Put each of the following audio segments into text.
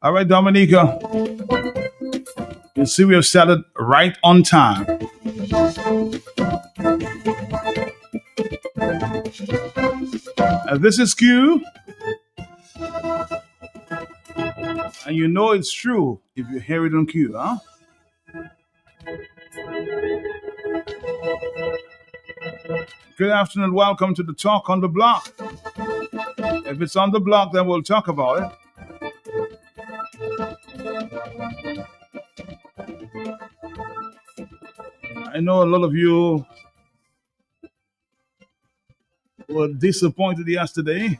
All right, Dominica. You see, we have started right on time. This is Q. And you know it's true if you hear it on Q, huh? Good afternoon. Welcome to the Talk on the Block. If it's on the block, then we'll talk about it. I know a lot of you were disappointed yesterday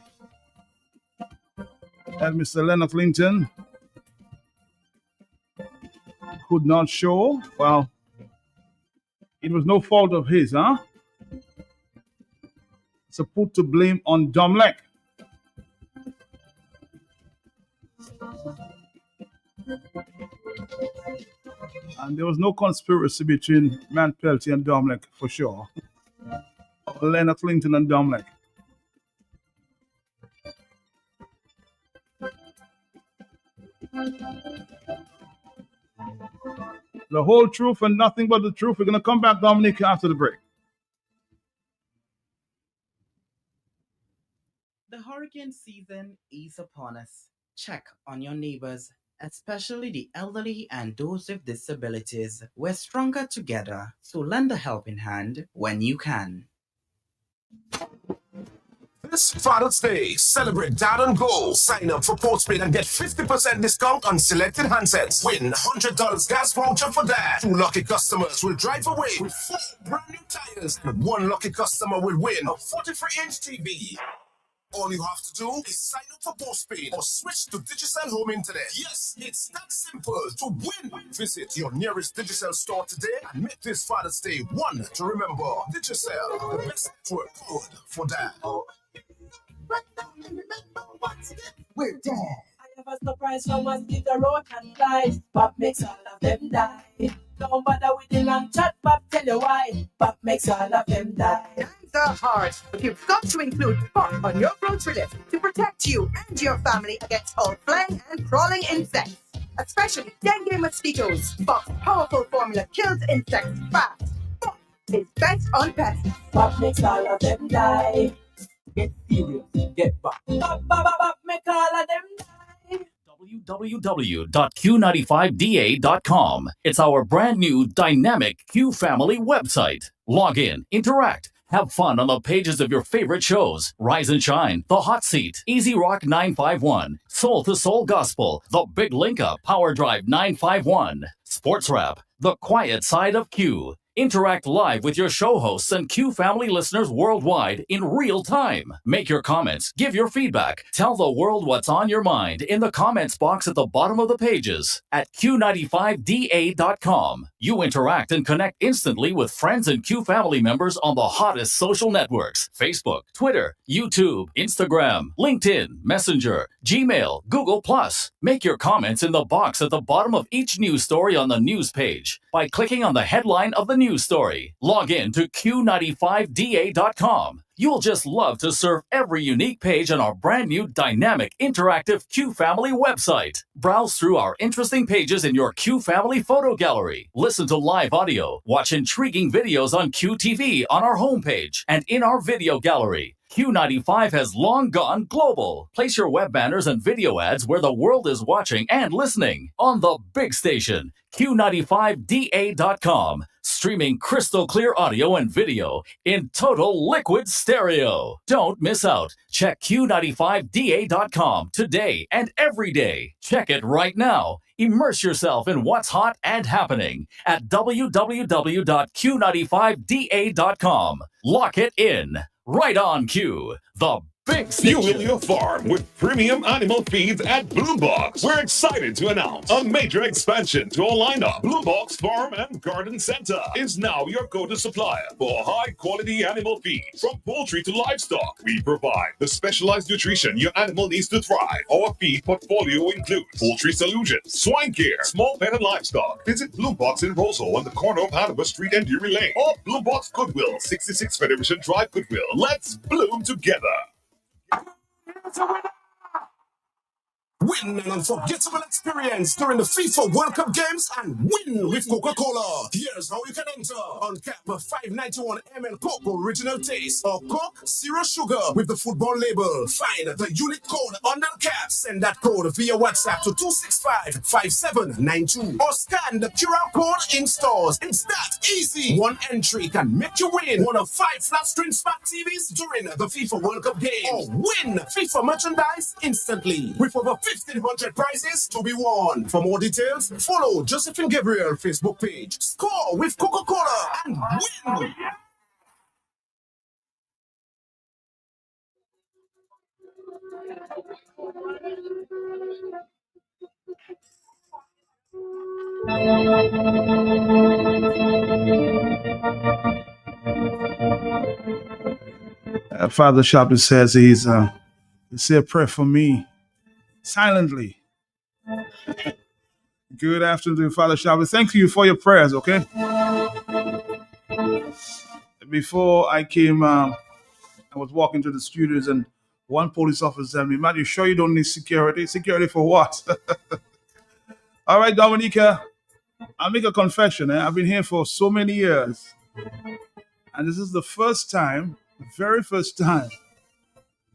that Mr. Leonard Linton could not show. Well, it was no fault of his, huh? So put to blame on Domlek. And there was no conspiracy between Man Pelty and Domlek, for sure. Leonard Linton and Domlek. The whole truth and nothing but the truth. We're going to come back, Dominic, after the break. The hurricane season is upon us. Check on your neighbors, especially the elderly and those with disabilities. We're stronger together, so lend a helping hand when you can. This Father's Day, celebrate Dad and Go. Sign up for postpaid and get 50% discount on selected handsets. Win $100 gas voucher for Dad. 2 lucky customers will drive away with 4 brand new tires. And 1 lucky customer will win a 43-inch TV. All you have to do is sign up for postpaid or switch to Digicel Home Internet. Yes, it's that simple to win. Visit your nearest Digicel store today and make this Father's Day one to remember. Digicel, the best network good for Dad. We're Dad. I have a surprise from us, give the road and flies. Pop makes all of them die. Don't bother with the long chat, Pop tell you why. Pop makes all of them die. Times are hard, but you've got to include Pop on your grocery list to protect you and your family against all flying and crawling insects, especially dengue mosquitoes. Pop's powerful formula kills insects fast. Pop is best on pests. Pop makes all of them die. Get serious, get back. Pop, pop, pop, pop, make all of them die. www.q95da.com. It's our brand new dynamic Q Family website. Log in, interact, have fun on the pages of your favorite shows. Rise and Shine, The Hot Seat, Easy Rock 951, Soul to Soul Gospel, The Big Link Up, Power Drive 951, Sports Rap, The Quiet Side of Q. Interact live with your show hosts and Q Family listeners worldwide in real time. Make your comments, give your feedback, tell the world what's on your mind in the comments box at the bottom of the pages at q95da.com. You interact and connect instantly with friends and Q Family members on the hottest social networks: Facebook, Twitter, YouTube, Instagram, LinkedIn, Messenger, Gmail, Google+. Make your comments in the box at the bottom of each news story on the news page by clicking on the headline of the news story. Log in to q95da.com. You'll just love to surf every unique page on our brand new dynamic interactive Q Family website. Browse through our interesting pages in your Q Family photo gallery. Listen to live audio. Watch intriguing videos on QTV on our homepage and in our video gallery. Q95 has long gone global. Place your web banners and video ads where the world is watching and listening on the big station, q95da.com. Streaming crystal clear audio and video in total liquid stereo. Don't miss out. Check q95da.com today and every day. Check it right now. Immerse yourself in what's hot and happening at www.q95da.com. Lock it in. Right on Q, the Fuel your farm with premium animal feeds at Blue Box. We're excited to announce a major expansion to our lineup. Blue Box Farm and Garden Center is now your go-to supplier for high-quality animal feed. From poultry to livestock, we provide the specialized nutrition your animal needs to thrive. Our feed portfolio includes poultry solutions, swine care, small pet and livestock. Visit Blue Box in Roseau on the corner of Hanover Street and Drury Lane, or Blue Box Goodwill, 66 Federation Drive, Goodwill. Let's bloom together. Win an unforgettable experience during the FIFA World Cup games and win with Coca-Cola. Here's how you can enter. Uncap a 591 ml Coke Original Taste or Coke Zero Sugar with the football label. Find the unique code under the cap. Send that code via WhatsApp to 265-5792 or scan the QR code in stores. It's that easy. One entry can make you win one of 5 flat screen smart TVs during the FIFA World Cup game or win FIFA merchandise instantly with over 1,500 prizes to be won. For more details, follow Josephine Gabriel Facebook page. Score with Coca-Cola and win! Father Sharpley says he say a prayer for me silently. Good afternoon, Father Sharpley. Thank you for your prayers, okay? Before I came, I was walking to the studios and one police officer said to me, "Matt, you sure you don't need security? Security for what?" All right, Dominica, I'll make a confession. I've been here for so many years. And this is the first time, very first time,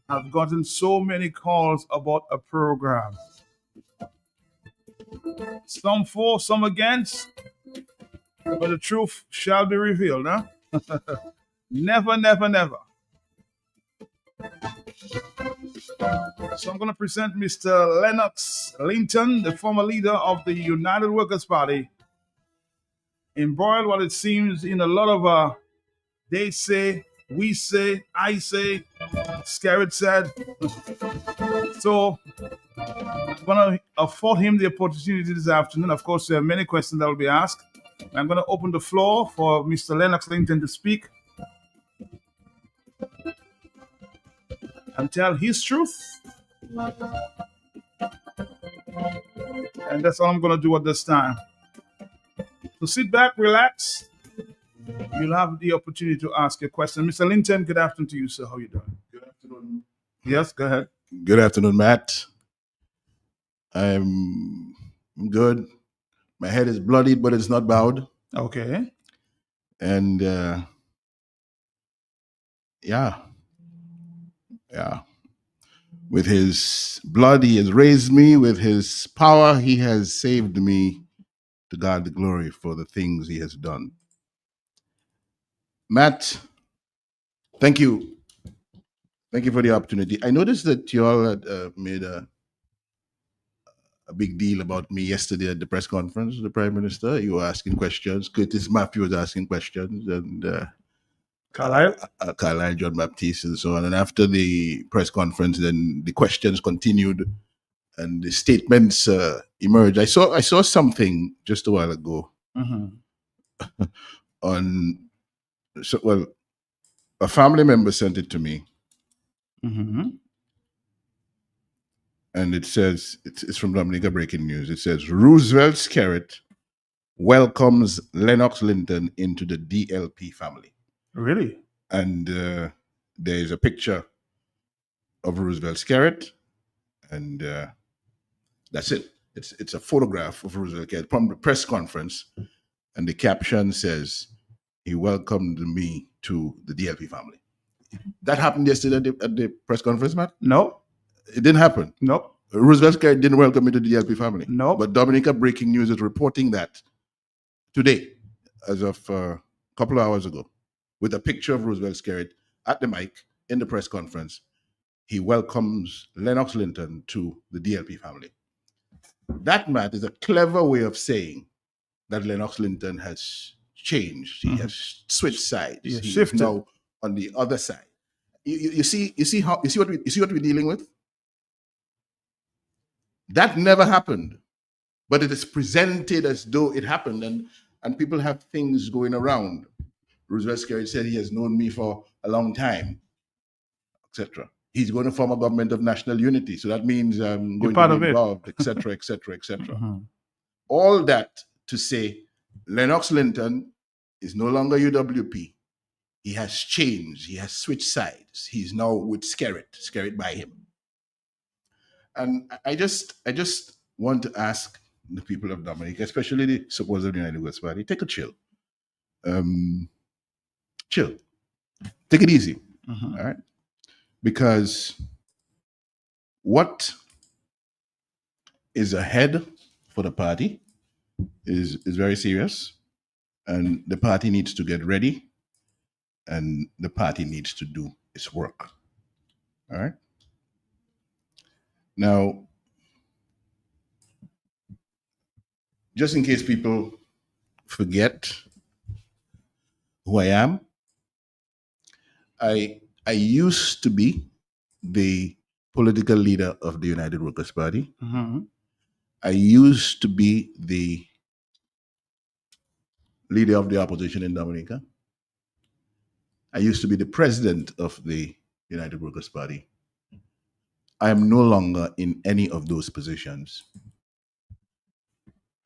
I've gotten so many calls about a program. Some for, some against, but the truth shall be revealed, huh? Never, never, never. So I'm going to present Mr. Lennox Linton, the former leader of the United Workers' Party, embroiled what it seems in a lot of they say, we say, I say, Scarrett said. So I'm going to afford him the opportunity this afternoon. Of course, there are many questions that will be asked. I'm going to open the floor for Mr. Lennox Linton to speak and tell his truth. And that's all I'm going to do at this time. So sit back, relax. You'll have the opportunity to ask a question. Mr. Linton, good afternoon to you, sir. How are you doing? Good afternoon. Yes, go ahead. Good afternoon, Matt. I'm good. My head is bloodied, but it's not bowed. Okay. And yeah. With his blood, he has raised me. With his power, he has saved me. To God the glory for the things he has done. Matt, thank you. Thank you for the opportunity. I noticed that you all had made a big deal about me yesterday at the press conference, the Prime Minister. You were asking questions. Curtis Matthew was asking questions, and Carlisle, John Baptiste, and so on. And after the press conference, then the questions continued, and the statements emerged. I saw something just a while ago on. So, well, a family member sent it to me, and it says it's from Dominica Breaking News. It says Roosevelt Skerritt welcomes Lennox Linton into the DLP family. Really? And there is a picture of Roosevelt Skerritt, and that's it. It's a photograph of Roosevelt Skerritt from the press conference, and the caption says, "He welcomed me to the DLP family." That happened yesterday at the press conference, Matt? No. It didn't happen? No. Roosevelt Skerritt didn't welcome me to the DLP family? No. But Dominica Breaking News is reporting that today, as of a couple of hours ago, with a picture of Roosevelt Skerritt at the mic in the press conference. He welcomes Lennox Linton to the DLP family. That, Matt, is a clever way of saying that Lennox Linton has changed. He has switched sides. He is now on the other side. you see what we're dealing with. That never happened, but it is presented as though it happened, and people have things going around. Roosevelt Skerrit said he has known me for a long time, etc. He's going to form a government of national unity, so that means I'm going part to of be it. involved, etc., etc., etc. Mhm. All that to say, Lennox Linton is no longer UWP. He has changed. He has switched sides. He's now with Skerrit by him. And I just want to ask the people of Dominica, especially the supporters of the United Workers' Party, take a chill. Chill. Take it easy. Mhm. All right? Because what is ahead for the party is very serious, and the party needs to get ready, and the party needs to do its work. All right? Now, just in case people forget who I am, I used to be the political leader of the United Workers' Party. Mhm. I used to be the leader of the opposition in Dominica. I used to be the president of the United Workers' Party. I am no longer in any of those positions.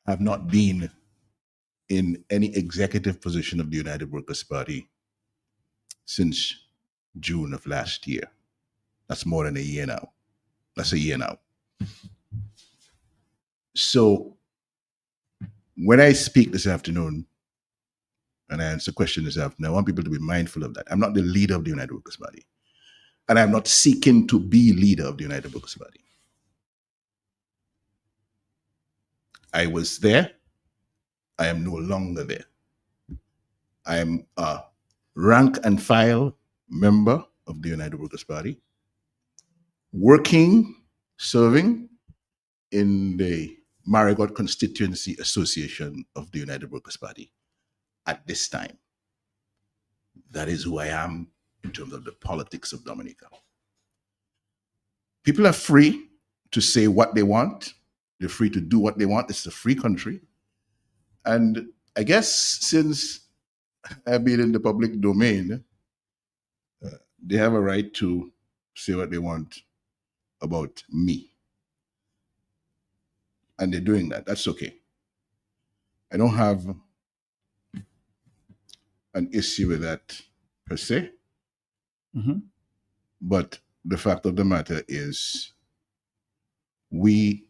I have not been in any executive position of the United Workers' Party since June of last year. That's more than a year now. That's a year now. So when I speak this afternoon and I answer questions this afternoon, I want people to be mindful of that. I'm not the leader of the United Workers' Party. And I'm not seeking to be leader of the United Workers' Party. I was there. I am no longer there. I am a rank and file member of the United Workers' Party, serving in the Marigot Constituency Association of the United Workers' Party at this time. That is who I am in terms of the politics of Dominica. People are free to say what they want. They're free to do what they want. It's a free country. And I guess since I've been in the public domain, they have a right to say what they want about me. And they're doing that. That's okay. I don't have an issue with that per se. Mhm. But the fact of the matter is, we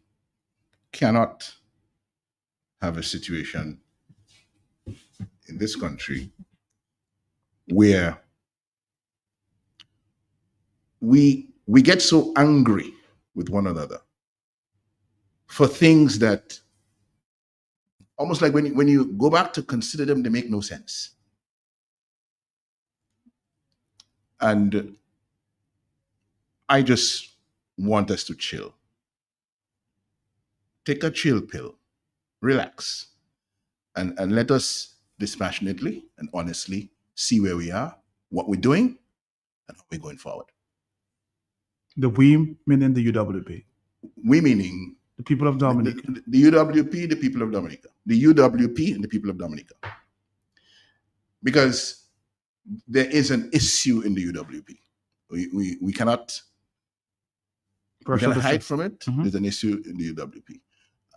cannot have a situation in this country where we get so angry with one another for things that almost like when you go back to consider them, they make no sense. And I just want us to chill. Take a chill pill, relax, and let us dispassionately and honestly see where we are, what we're doing, and how we're going forward. The we meaning the UWP. We meaning the people of Dominica. The UWP, the people of Dominica. The UWP and the people of Dominica. Because there is an issue in the UWP. We cannot hide from it. Mm-hmm. There's an issue in the UWP.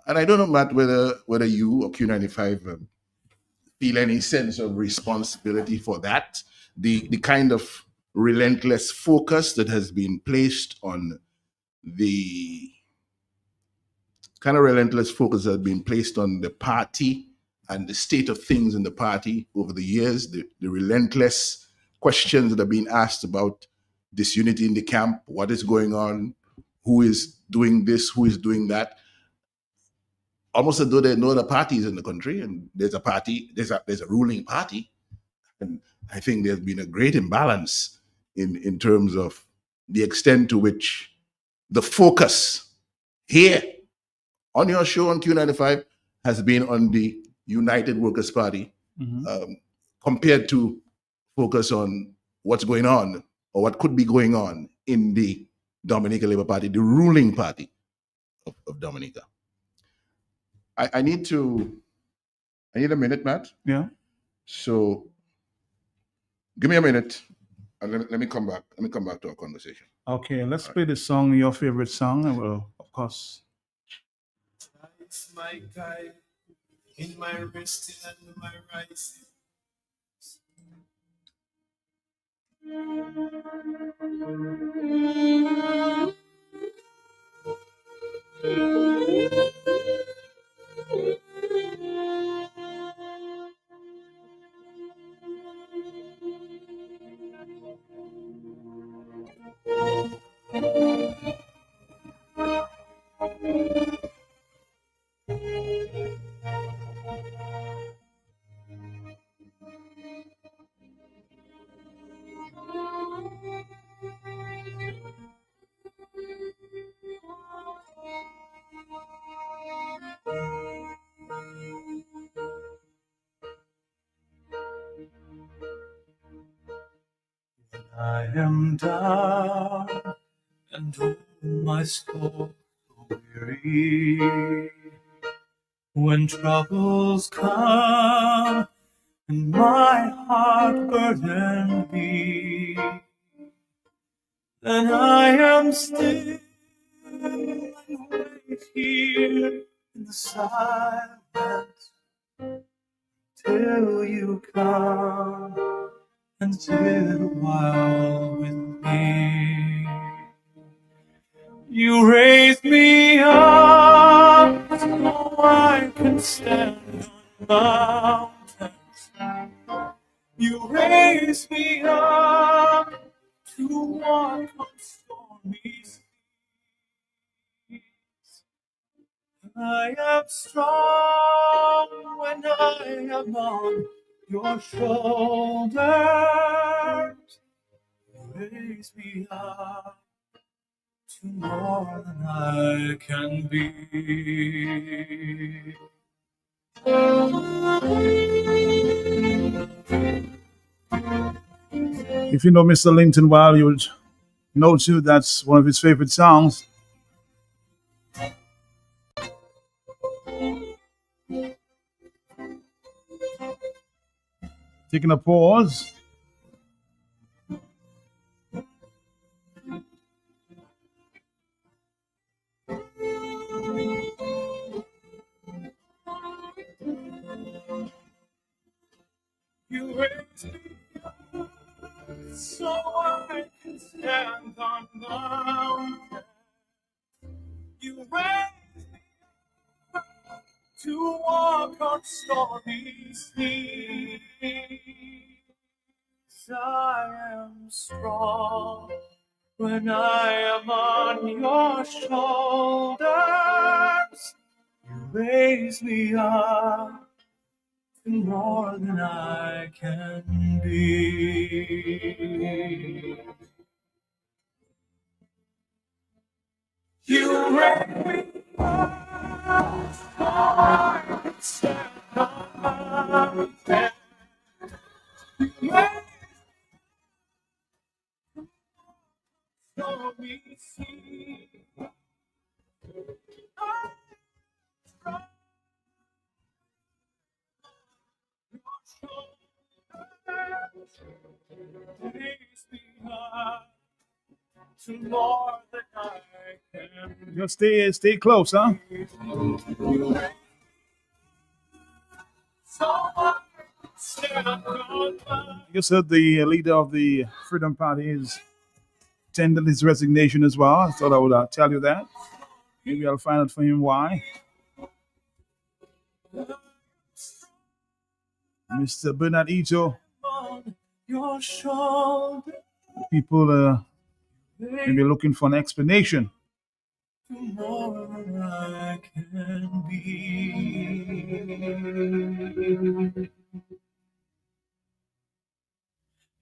And I don't know, Matt, whether you or Q95 feel any sense of responsibility for that. The kind of relentless focus that has been placed on the party and the state of things in the party over the years, the relentless questions that have been asked about disunity in the camp, what is going on, who is doing this, who is doing that. Almost as though there are no other parties in the country, and there's a party, there's a ruling party. And I think there's been a great imbalance in terms of the extent to which the focus here on your show on Q95 has been on the United Workers' Party, compared to focus on what's going on or what could be going on in the Dominica Labour Party, the ruling party of Dominica. I need a minute, Matt. Yeah. So give me a minute and let me come back. Let me come back to our conversation. Okay, let's play the song, your favorite song, and we'll, of course. It's my guide in my resting and my rising. I am down and oh, my soul so weary. When troubles come and my heart burden be, then I am still and wait here in the silence till you come and sit a while with me. You raise me up so I can stand on mountains. You raise me up to walk on stormy seas. I am strong when I am on your shoulders. Raise me up to more than I can be. If you know Mr. Linton well, you would know too that's one of his favorite songs. Taking a pause. You raise me up so I can stand on mountains. You raise me up to walk on stormy seas. I am strong when I am on your shoulders. You raise me up to more than I can be. You raise me up so I can stand on mountains. You raise stormy seas. Raise me up to more than I can. Just stay close, huh? So I can stand on my. You said the leader of the Freedom Party is tendered his resignation as well. I thought I would tell you that. Maybe I'll find out for him why. Mr. Bernard Ito, On your shoulder, people maybe looking for an explanation. to more than I can be.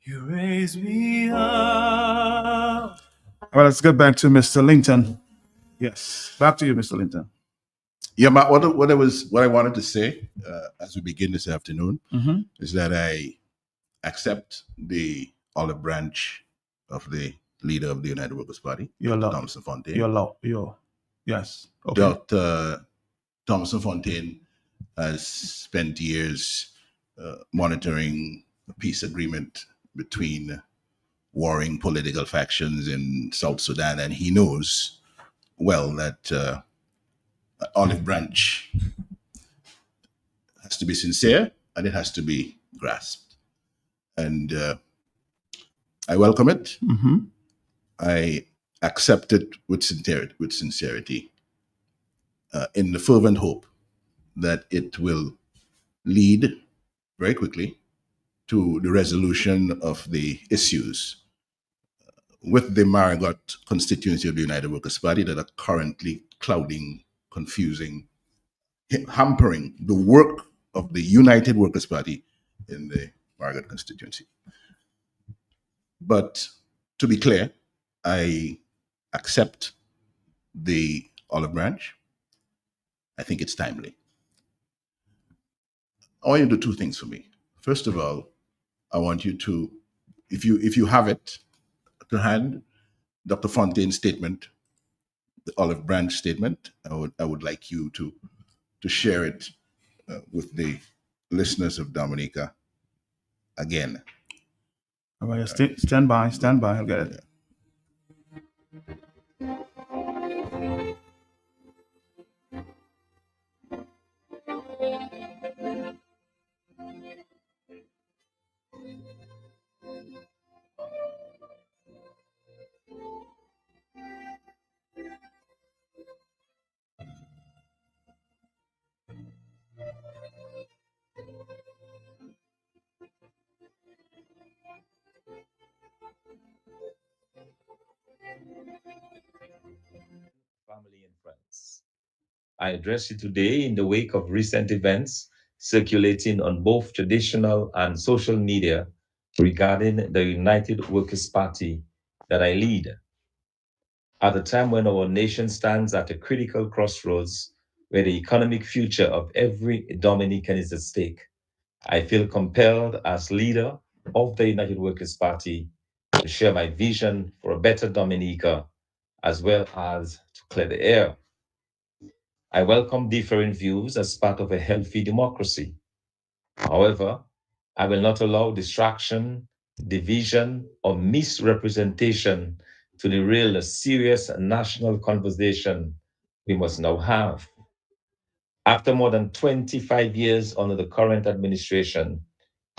You raise me up. Well, let's get back to Mr. Linton. Yes, back to you, Mr. Linton. Yeah, Matt, what I wanted to say as we begin this afternoon Mm-hmm. is that I accept the olive branch of the leader of the United Workers' Party, You're Dr. low. Thompson Fontaine. You're low. Yes. Okay. Dr. Thompson Fontaine has spent years monitoring a peace agreement between warring political factions in South Sudan, and he knows well that olive branch has to be sincere and it has to be grasped. And I welcome it. Mm-hmm. I accept it with sincerity, in the fervent hope that it will lead very quickly to the resolution of the issues with the Marigot constituency of the United Workers' Party that are currently clouding, confusing, hampering the work of the United Workers' Party in the Marigot constituency. But to be clear, I accept the olive branch. I think it's timely. I want you to do two things for me. First of all, I want you to, if you have it to hand, Dr. Fontaine's statement, the olive branch statement, I would like you to share it with the listeners of Dominica again. All right, stand by. I'll get it. Family and friends, I address you today in the wake of recent events circulating on both traditional and social media regarding the United Workers' Party that I lead. At a time when our nation stands at a critical crossroads where the economic future of every Dominican is at stake, I feel compelled as leader of the United Workers' Party to share my vision for a better Dominica, as well as to clear the air. I welcome different views as part of a healthy democracy. However, I will not allow distraction, division, or misrepresentation to derail a serious national conversation we must now have. After more than 25 years under the current administration,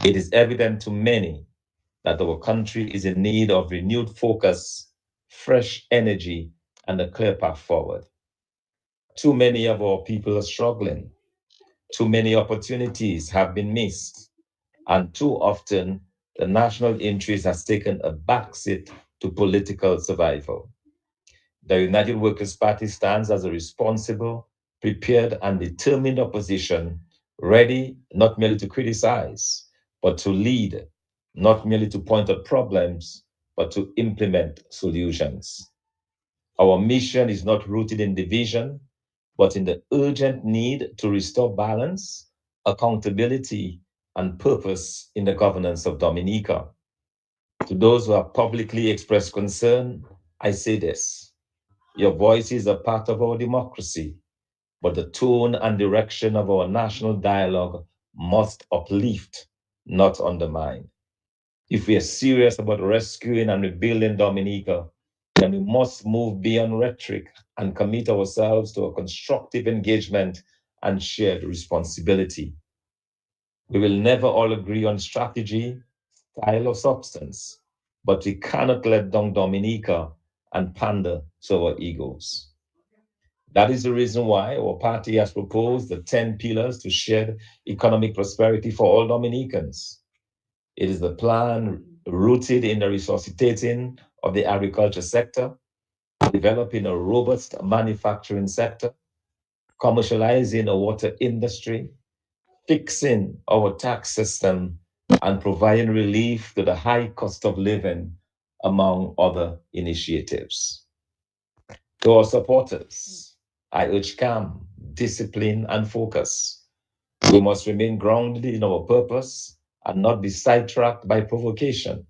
it is evident to many that our country is in need of renewed focus, fresh energy, and a clear path forward. Too many of our people are struggling. Too many opportunities have been missed. And too often, the national interest has taken a backseat to political survival. The United Workers' Party stands as a responsible, prepared, and determined opposition, ready not merely to criticize, but to lead, not merely to point out problems, but to implement solutions. Our mission is not rooted in division, but in the urgent need to restore balance, accountability, and purpose in the governance of Dominica. To those who have publicly expressed concern, I say this: your voices are part of our democracy, but the tone and direction of our national dialogue must uplift, not undermine. If we are serious about rescuing and rebuilding Dominica, then we must move beyond rhetoric and commit ourselves to a constructive engagement and shared responsibility. We will never all agree on strategy, style, or substance, but we cannot let down Dominica and pander to our egos. That is the reason why our party has proposed the 10 pillars to shared economic prosperity for all Dominicans. It is the plan rooted in the resuscitating of the agriculture sector, developing a robust manufacturing sector, commercializing a water industry, fixing our tax system, and providing relief to the high cost of living, among other initiatives. To our supporters, I urge calm, discipline, and focus. We must remain grounded in our purpose and not be sidetracked by provocation.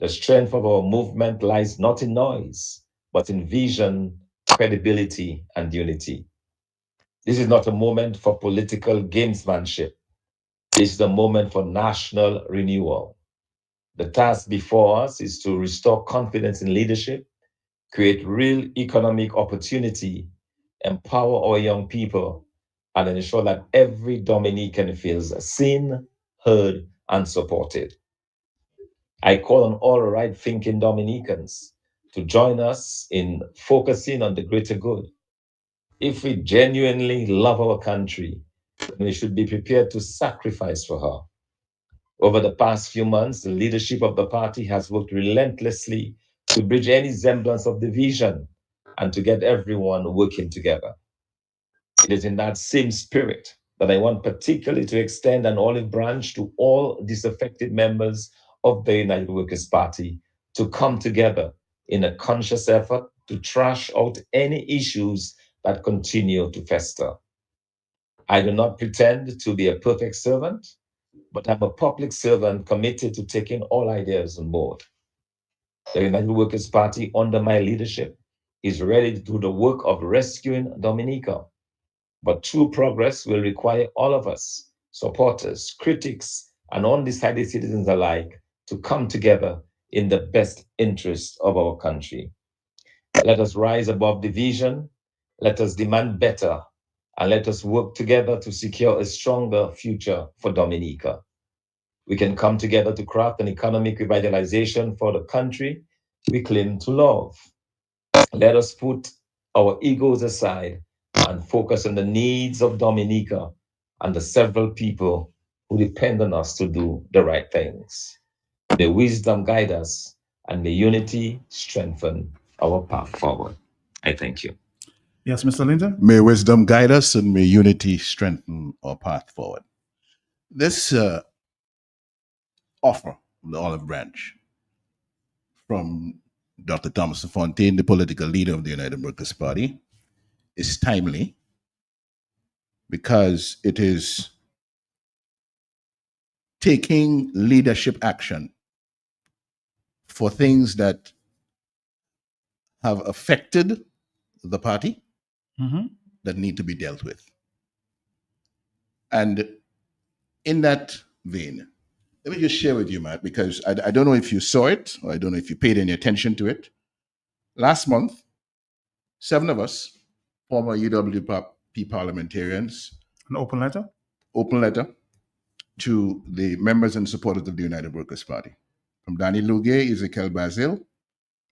The strength of our movement lies not in noise, but in vision, credibility, and unity. This is not a moment for political gamesmanship. This is a moment for national renewal. The task before us is to restore confidence in leadership, create real economic opportunity, empower our young people, and ensure that every Dominican feels seen, heard, and supported. I call on all right-thinking Dominicans to join us in focusing on the greater good. If we genuinely love our country, then we should be prepared to sacrifice for her. Over the past few months, the leadership of the party has worked relentlessly to bridge any semblance of division and to get everyone working together. It is in that same spirit that I want particularly to extend an olive branch to all disaffected members of the United Workers' Party to come together in a conscious effort to trash out any issues that continue to fester. I do not pretend to be a perfect servant, but I'm a public servant committed to taking all ideas on board. The United Workers' Party, under my leadership, is ready to do the work of rescuing Dominica. But true progress will require all of us, supporters, critics, and undecided citizens alike, to come together in the best interest of our country. Let us rise above division, let us demand better, and let us work together to secure a stronger future for Dominica. We can come together to craft an economic revitalization for the country we claim to love. Let us put our egos aside and focus on the needs of Dominica and the several people who depend on us to do the right things. May wisdom guide us and may unity strengthen our path forward. I thank you. Yes, Mr. Linton? May wisdom guide us and may unity strengthen our path forward. This offer, the olive branch, from Dr. Thomas Fontaine, the political leader of the United Workers' Party, is timely because it is taking leadership action for things that have affected the party that need to be dealt with. And in that vein, let me just share with you, Matt, because I don't know if you saw it, or I don't know if you paid any attention to it. Last month, 7 of us, former UWP parliamentarians, An open letter? Open letter to the members and supporters of the United Workers' Party. From Danny Lugue, Ezekiel Basil,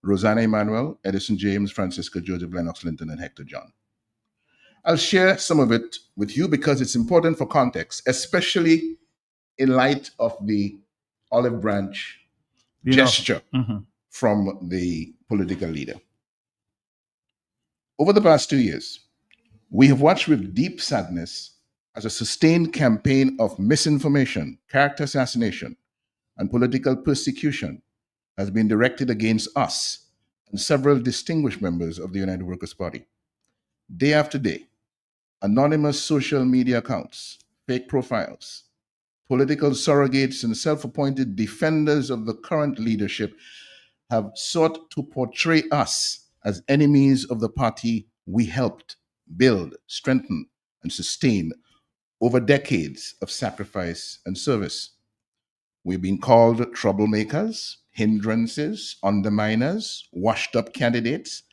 Rosanna Emanuel, Edison James, Francisco Joseph, Lennox Linton, and Hector John. I'll share some of it with you because it's important for context, especially in light of the olive branch gesture from the political leader. Over the past 2 years, we have watched with deep sadness as a sustained campaign of misinformation, character assassination, and political persecution has been directed against us and several distinguished members of the United Workers' Party. Day after day, anonymous social media accounts, fake profiles, political surrogates, and self-appointed defenders of the current leadership have sought to portray us as enemies of the party we helped build, strengthen, and sustain over decades of sacrifice and service. We've been called troublemakers, hindrances, underminers, washed-up candidates,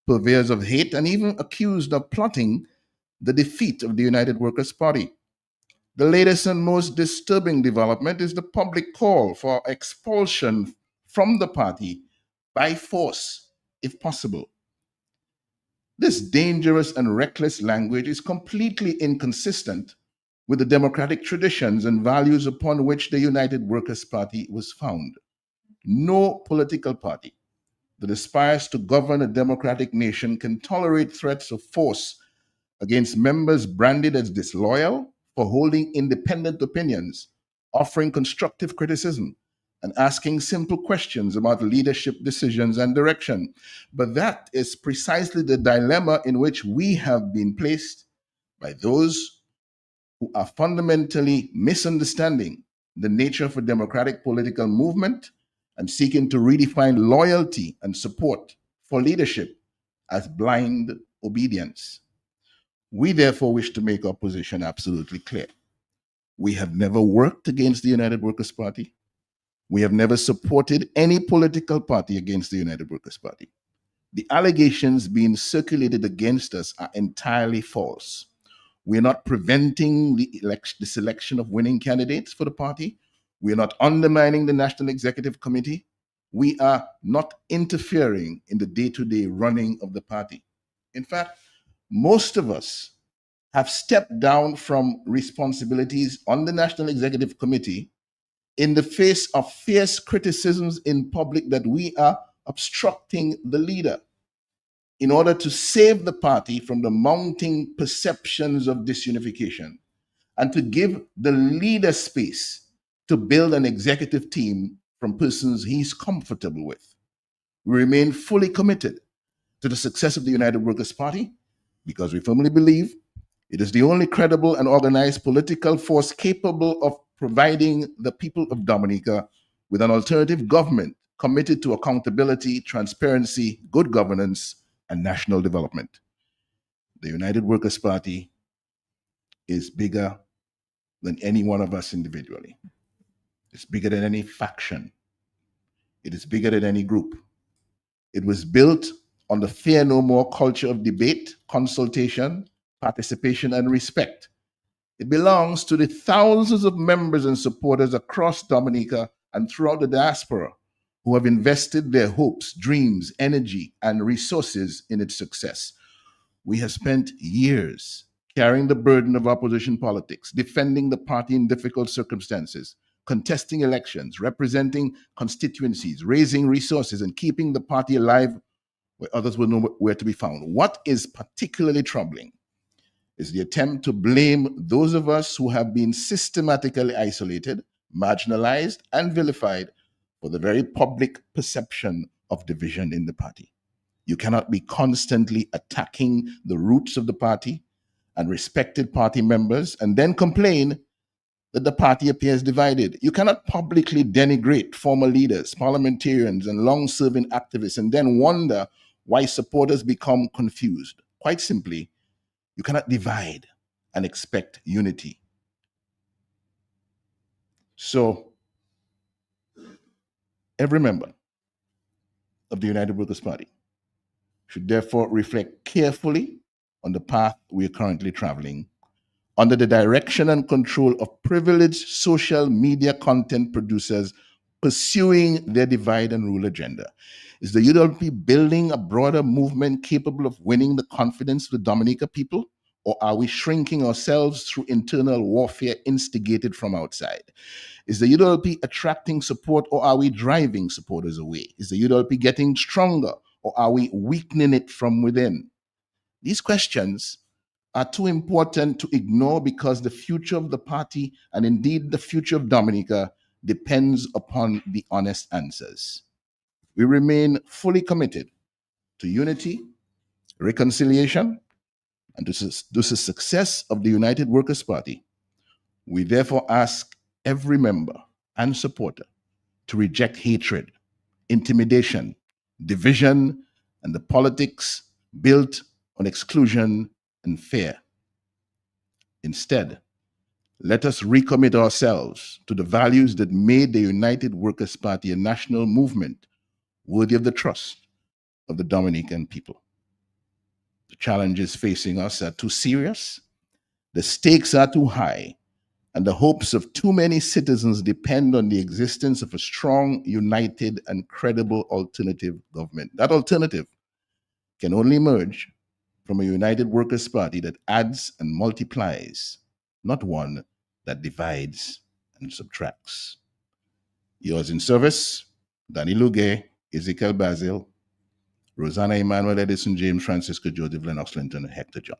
purveyors of hate, and even accused of plotting the defeat of the United Workers' Party. The latest and most disturbing development is the public call for expulsion from the party by force, if possible. This dangerous and reckless language is completely inconsistent with the democratic traditions and values upon which the United Workers' Party was found. No political party that aspires to govern a democratic nation can tolerate threats of force against members branded as disloyal for holding independent opinions, offering constructive criticism, and asking simple questions about leadership decisions and direction. But that is precisely the dilemma in which we have been placed by those who are fundamentally misunderstanding the nature of a democratic political movement and seeking to redefine loyalty and support for leadership as blind obedience. We therefore wish to make our position absolutely clear. We have never worked against the United Workers' Party. We have never supported any political party against the United Workers' Party. The allegations being circulated against us are entirely false. We're not preventing the selection of winning candidates for the party. We're not undermining the National Executive Committee. We are not interfering in the day-to-day running of the party. In fact, most of us have stepped down from responsibilities on the National Executive Committee in the face of fierce criticisms in public that we are obstructing the leader in order to save the party from the mounting perceptions of disunification and to give the leader space to build an executive team from persons he's comfortable with. We remain fully committed to the success of the United Workers' Party because we firmly believe it is the only credible and organized political force capable of providing the people of Dominica with an alternative government committed to accountability, transparency, good governance, and national development. The United Workers' Party is bigger than any one of us individually. It's bigger than any faction. It is bigger than any group. It was built on the fear no more culture of debate, consultation, participation, and respect. It belongs to the thousands of members and supporters across Dominica and throughout the diaspora who have invested their hopes, dreams, energy, and resources in its success. We have spent years carrying the burden of opposition politics, defending the party in difficult circumstances, contesting elections, representing constituencies, raising resources, and keeping the party alive where others will know where to be found. What is particularly troubling is the attempt to blame those of us who have been systematically isolated, marginalized, and vilified for the very public perception of division in the party. You cannot be constantly attacking the roots of the party and respected party members and then complain that the party appears divided. You cannot publicly denigrate former leaders, parliamentarians, and long-serving activists and then wonder why supporters become confused. Quite simply, you cannot divide and expect unity. So, every member of the United Workers' Party should therefore reflect carefully on the path we are currently traveling under the direction and control of privileged social media content producers pursuing their divide and rule agenda. Is the UWP building a broader movement capable of winning the confidence of the Dominica people? Or are we shrinking ourselves through internal warfare instigated from outside? Is the UWP attracting support or are we driving supporters away? Is the UWP getting stronger or are we weakening it from within? These questions are too important to ignore because the future of the party and indeed the future of Dominica depends upon the honest answers. We remain fully committed to unity, reconciliation, and to the success of the United Workers' Party. We therefore ask every member and supporter to reject hatred, intimidation, division, and the politics built on exclusion and fear. Instead, let us recommit ourselves to the values that made the United Workers' Party a national movement worthy of the trust of the Dominican people. The challenges facing us are too serious, the stakes are too high, and the hopes of too many citizens depend on the existence of a strong, united, and credible alternative government. That alternative can only emerge from a United Workers' Party that adds and multiplies, not one that divides and subtracts. Yours in service, Danny Luge, Ezekiel Basil, Rosanna Emmanuel Edison James, Francisco Joseph Lennox Linton, and Hector John.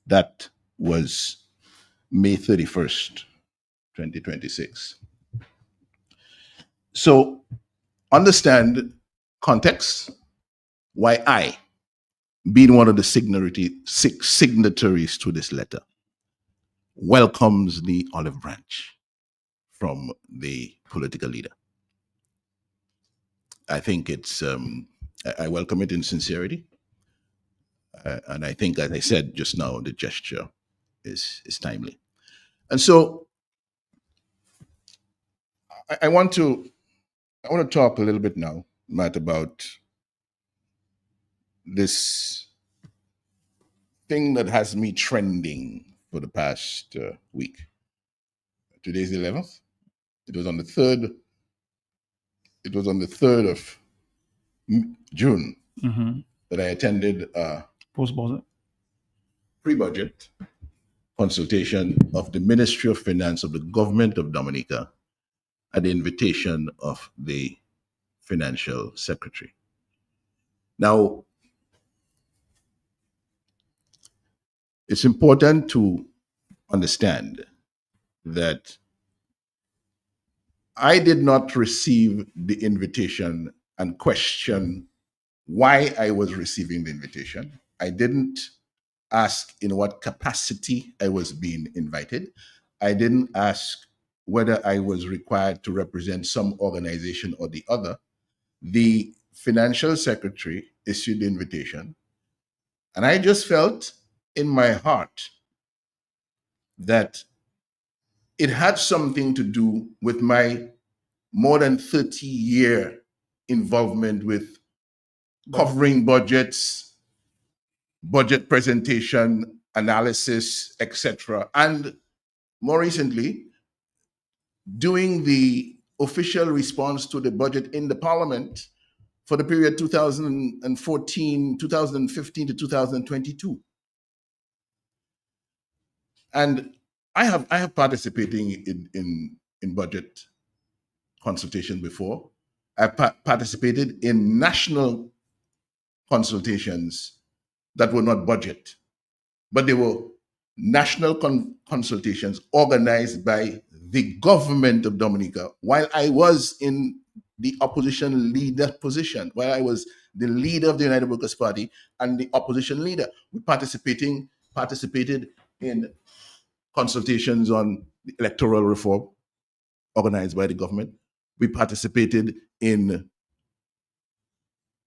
That was May 31st, 2026. So understand context, why I, being one of the signatories to this letter, welcomes the olive branch from the political leader. I think it's I welcome it in sincerity, and I think, as I said just now, the gesture is timely. And so I want to talk a little bit now, Matt, about this thing that has me trending for the past week. Today's the 11th. It was on the 3rd. It was on the 3rd of June that I attended Post-budget. pre-budget consultation of the Ministry of Finance of the Government of Dominica at the invitation of the Financial Secretary. Now, it's important to understand that I did not receive the invitation and question why I was receiving the invitation. I didn't ask in what capacity I was being invited. I didn't ask whether I was required to represent some organization or the other. The Financial Secretary issued the invitation, and I just felt in my heart that it had something to do with my more than 30-year involvement with covering budgets, budget presentation, analysis, etc. And more recently, doing the official response to the budget in the Parliament for the period 2015 to 2022. And I have participated in budget consultation before. I've participated in national consultations that were not budget, but they were national consultations organized by the government of Dominica while I was in the opposition leader position, while I was the leader of the United Workers' Party and the opposition leader. We participated in consultations on the electoral reform organized by the government. We participated in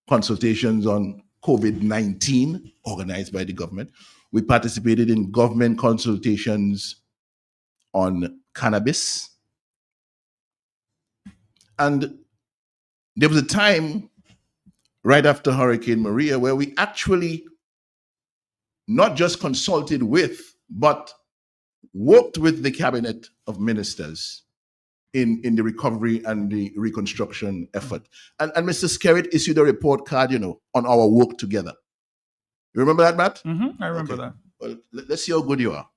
consultations on COVID-19 organized by the government. We participated in government consultations on cannabis. And there was a time right after Hurricane Maria where we actually not just consulted with, but worked with the cabinet of ministers in the recovery and the reconstruction effort. And Mr. Skerritt issued a report card, on our work together. You remember that, Matt? I remember that. Well, let's see how good you are.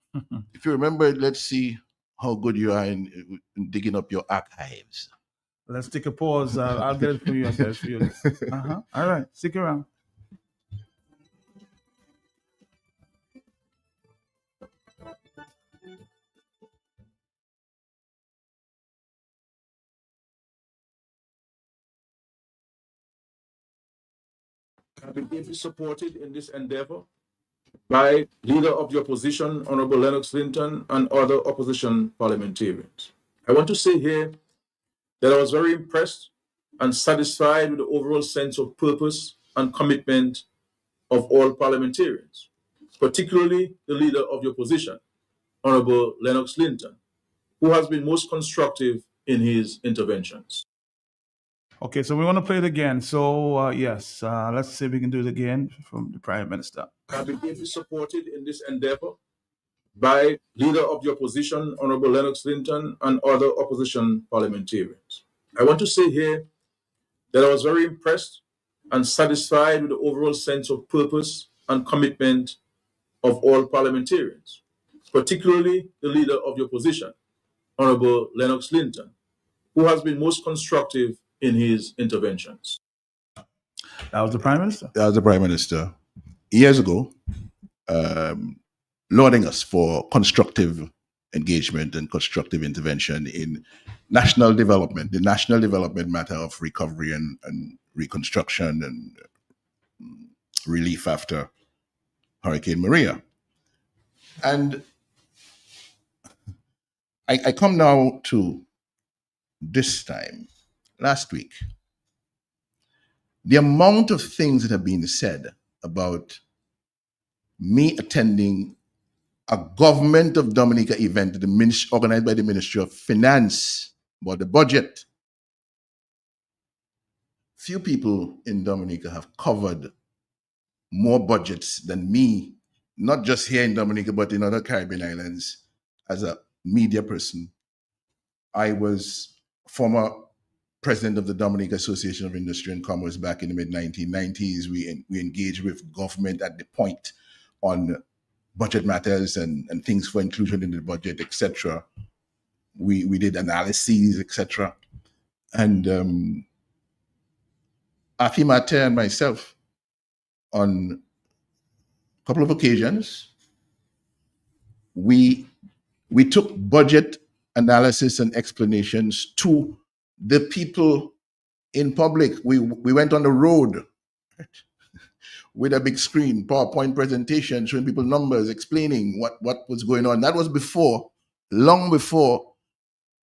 If you remember it, let's see how good you are in digging up your archives. Let's take a pause. I'll get it for you. All right, stick around. Have been ably supported in this endeavor by Leader of the Opposition, Honorable Lennox Linton, and other opposition parliamentarians. I want to say here that I was very impressed and satisfied with the overall sense of purpose and commitment of all parliamentarians, particularly the Leader of the Opposition, Honorable Lennox Linton, who has been most constructive in his interventions. Okay, so we want to play it again. So, yes, let's see if we can do it again from the Prime Minister. Have been ably supported in this endeavor by Leader of the Opposition, Honorable Lennox Linton, and other opposition parliamentarians. I want to say here that I was very impressed and satisfied with the overall sense of purpose and commitment of all parliamentarians, particularly the Leader of the Opposition, Honorable Lennox Linton, who has been most constructive in his interventions. That was the Prime Minister? That was the Prime Minister years ago, lauding us for constructive engagement and constructive intervention in national development, the national development matter of recovery and reconstruction and relief after Hurricane Maria. And I come now to this time, last week, the amount of things that have been said about me attending a government of Dominica event organized by the Ministry of Finance about the budget. Few people in Dominica have covered more budgets than me, not just here in Dominica, but in other Caribbean islands as a media person. I was former president of the Dominica Association of Industry and Commerce back in the mid-1990s. We engaged with government at the point on budget matters and things for inclusion in the budget, etc. We did analyses, etc. And Afi Mate and myself, on a couple of occasions, we took budget analysis and explanations to the people in public. We went on the road with a big screen, PowerPoint presentation, showing people numbers, explaining what was going on. That was before, long before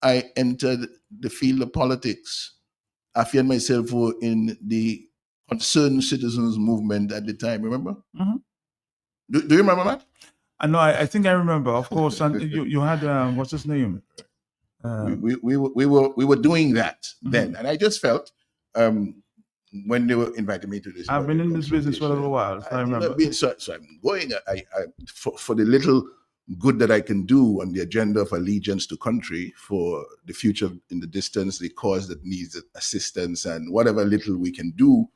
I entered the field of politics. Afi and myself were in the Concerned Citizens movement at the time, remember? Mhm. Do you remember that? I know. I think I remember. Of course, and you had what's his name? We were doing that then, and I just felt when they were inviting me to this. I've been in this business for a little while, so I remember. So I'm going. For the little good that I can do on the agenda of allegiance to country, for the future in the distance, the cause that needs assistance, and whatever little we can do,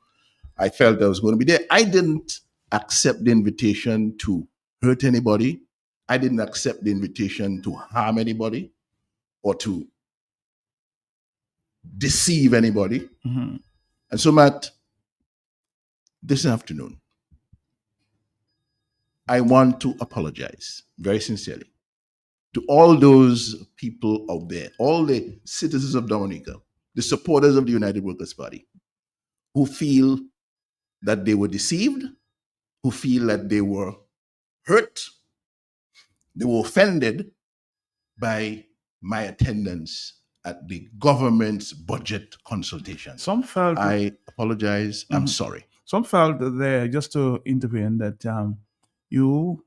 I felt I was going to be there. I didn't accept the invitation to hurt anybody. I didn't accept the invitation to harm anybody or to deceive anybody. Mhm. And so, Matt, this afternoon, I want to apologize very sincerely to all those people out there, all the citizens of Dominica, the supporters of the United Workers' Party, who feel that they were deceived, who feel that they were hurt, they were offended by my attendance at the government's budget consultation. Some felt I apologize. I'm sorry. Some felt that there, just to intervene, that you,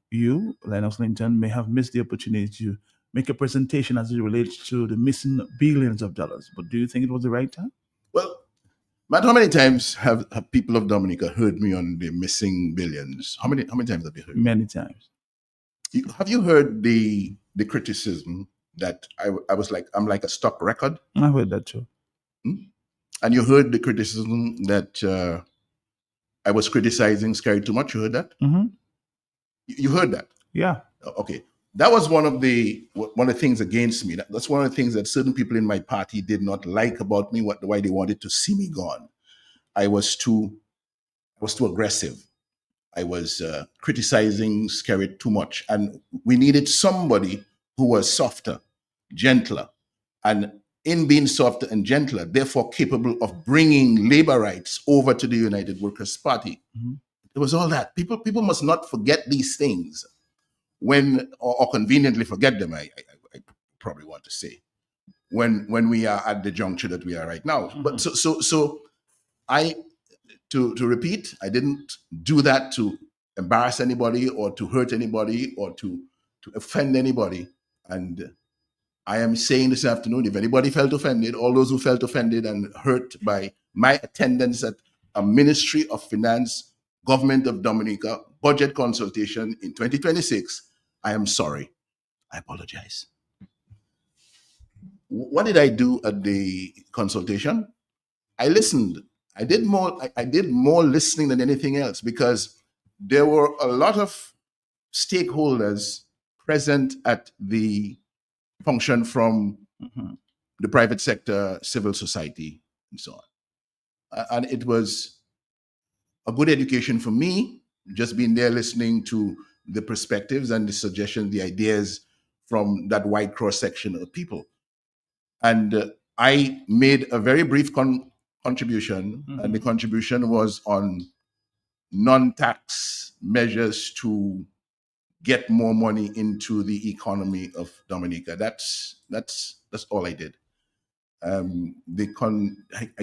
Lennox Linton, may have missed the opportunity to make a presentation as it relates to the missing billions of dollars. But do you think it was the right time? Well, Matt, how many times have people of Dominica heard me on the missing billions? How many times have you heard? Many times. Have you heard the criticism that I'm like a stock record? I heard that too. And you heard the criticism that I was criticizing Scary too much. You heard that? Mm-hmm. You heard that? Yeah. Okay. That was one of the things against me. That's one of the things that certain people in my party did not like about me. Why they wanted to see me gone. I was too aggressive. I was criticizing Scary too much, and we needed somebody who was softer, gentler, and in being softer and gentler, therefore capable of bringing labor rights over to the United Workers' Party. Mm-hmm. It was all that. People must not forget these things or conveniently forget them, I probably want to say, when we are at the juncture that we are right now. Mm-hmm. But so to repeat, I didn't do that to embarrass anybody or to hurt anybody or to offend anybody. And I am saying this afternoon, if anybody felt offended, all those who felt offended and hurt by my attendance at a Ministry of Finance, Government of Dominica budget consultation in 2026, I am sorry. I apologize. What did I do at the consultation? I listened. I did more listening than anything else, because there were a lot of stakeholders present at the function from the private sector, civil society, and so on. And it was a good education for me, just being there listening to the perspectives and the suggestions, the ideas from that wide cross-section of people. And I made a very brief contribution, and the contribution was on non-tax measures to get more money into the economy of Dominica. That's all I did. I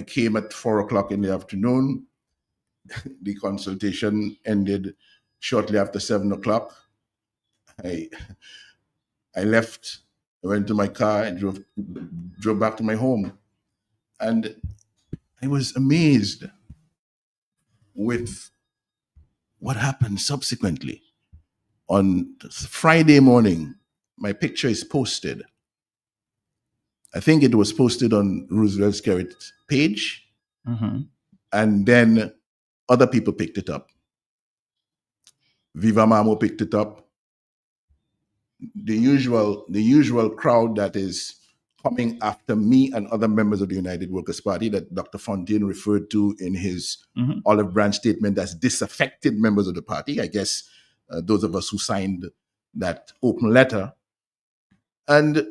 came at 4:00 in the afternoon. the consultation ended shortly after 7 o'clock. I left, I went to my car and drove back to my home. And I was amazed with what happened subsequently. On Friday morning, my picture is posted. I think it was posted on Roosevelt Skerritt's page, and then other people picked it up. Viva Mamo picked it up. The usual crowd that is coming after me and other members of the United Workers' Party that Dr. Fontaine referred to in his olive branch statement as disaffected members of the party. I guess those of us who signed that open letter. And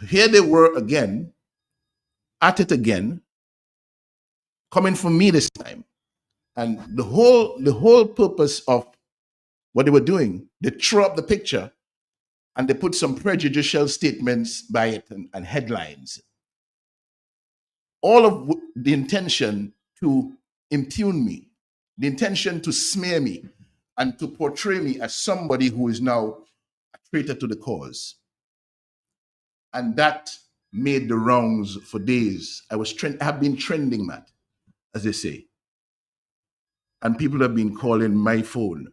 here they were again, at it again, coming for me this time. And the whole purpose of what they were doing, they threw up the picture and they put some prejudicial statements by it and headlines. All of the intention to impugn me, the intention to smear me and to portray me as somebody who is now a traitor to the cause. And that made the rounds for days. I have been trending, Matt, as they say. And people have been calling my phone,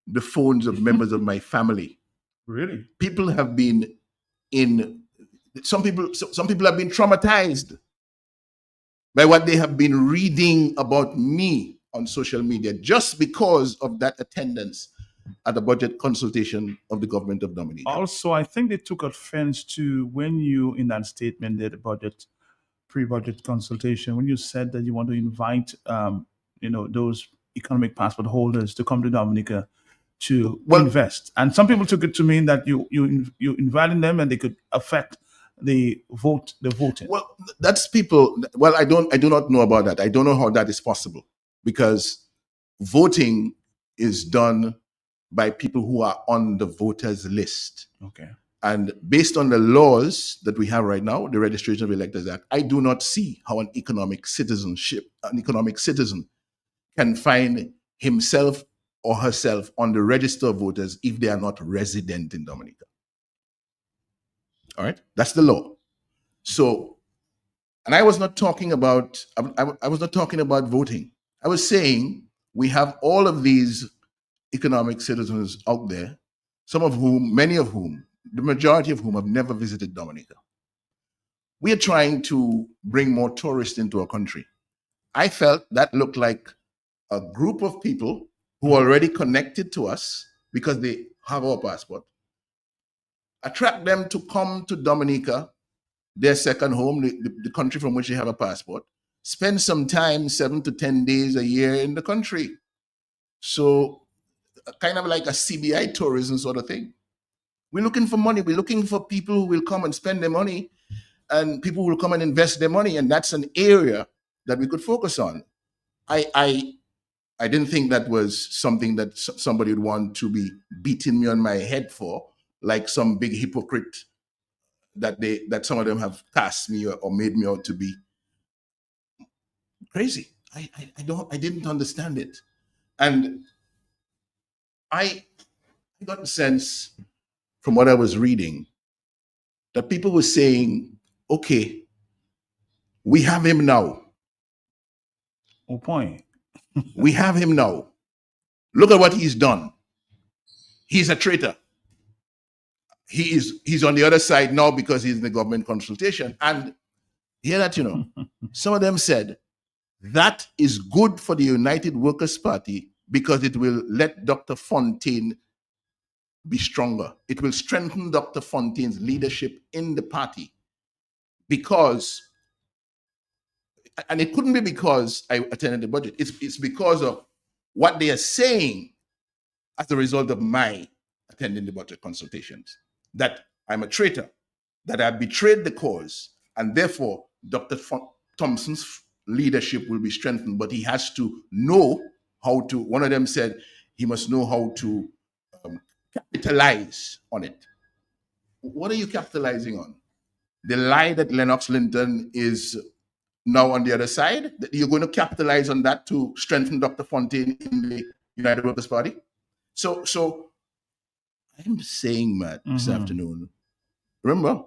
the phones of members of my family. Really? People have been some people have been traumatized by what they have been reading about me on social media just because of that attendance at the budget consultation of the government of Dominica. Also, I think they took offense to when you, in that statement, did a pre-budget consultation, when you said that you want to invite, those economic passport holders to come to Dominica to invest. And some people took it to mean that you inviting them and they could affect the voting. Well, that's people. Well, I do not know about that. I don't know how that is possible because voting is done by people who are on the voters list. Okay. And based on the laws that we have right now, the Registration of Electors Act, I do not see how an economic citizen can find himself or herself on the register of voters if they are not resident in Dominica. All right, that's the law. So, and I was not talking about voting. I was saying we have all of these economic citizens out there, many of whom, the majority of whom have never visited Dominica. We are trying to bring more tourists into our country. I felt that looked like a group of people who are already connected to us because they have our passport. Attract them to come to Dominica, their second home, the country from which they have a passport. Spend some time, 7 to 10 days a year in the country. So kind of like a CBI tourism sort of thing. We're looking for money. We're looking for people who will come and spend their money and people will come and invest their money. And that's an area that we could focus on. I didn't think that was something that somebody would want to be beating me on my head for, like some big hypocrite that some of them have cast me or made me out to be. Crazy. I didn't understand it. And I got the sense from what I was reading that people were saying, okay, we have him now. Oh, point. We have him now. Look at what he's done. He's a traitor. He's on the other side now because he's in the government consultation. And hear that, some of them said that is good for the United Workers' Party because it will let Dr. Fontaine be stronger. It will strengthen Dr. Fontaine's leadership in the party because, and it couldn't be because I attended the budget. It's because of what they are saying as a result of my attending the budget consultations, that I'm a traitor, that I betrayed the cause, and therefore Dr. Thompson's leadership will be strengthened, but he has to know how to, one of them said, he must know how to capitalize on it. What are you capitalizing on? The lie that Lennox Linton is now on the other side, that you're going to capitalize on that to strengthen Dr. Fontaine in the United Workers' Party. So I'm saying, Matt, this afternoon, remember,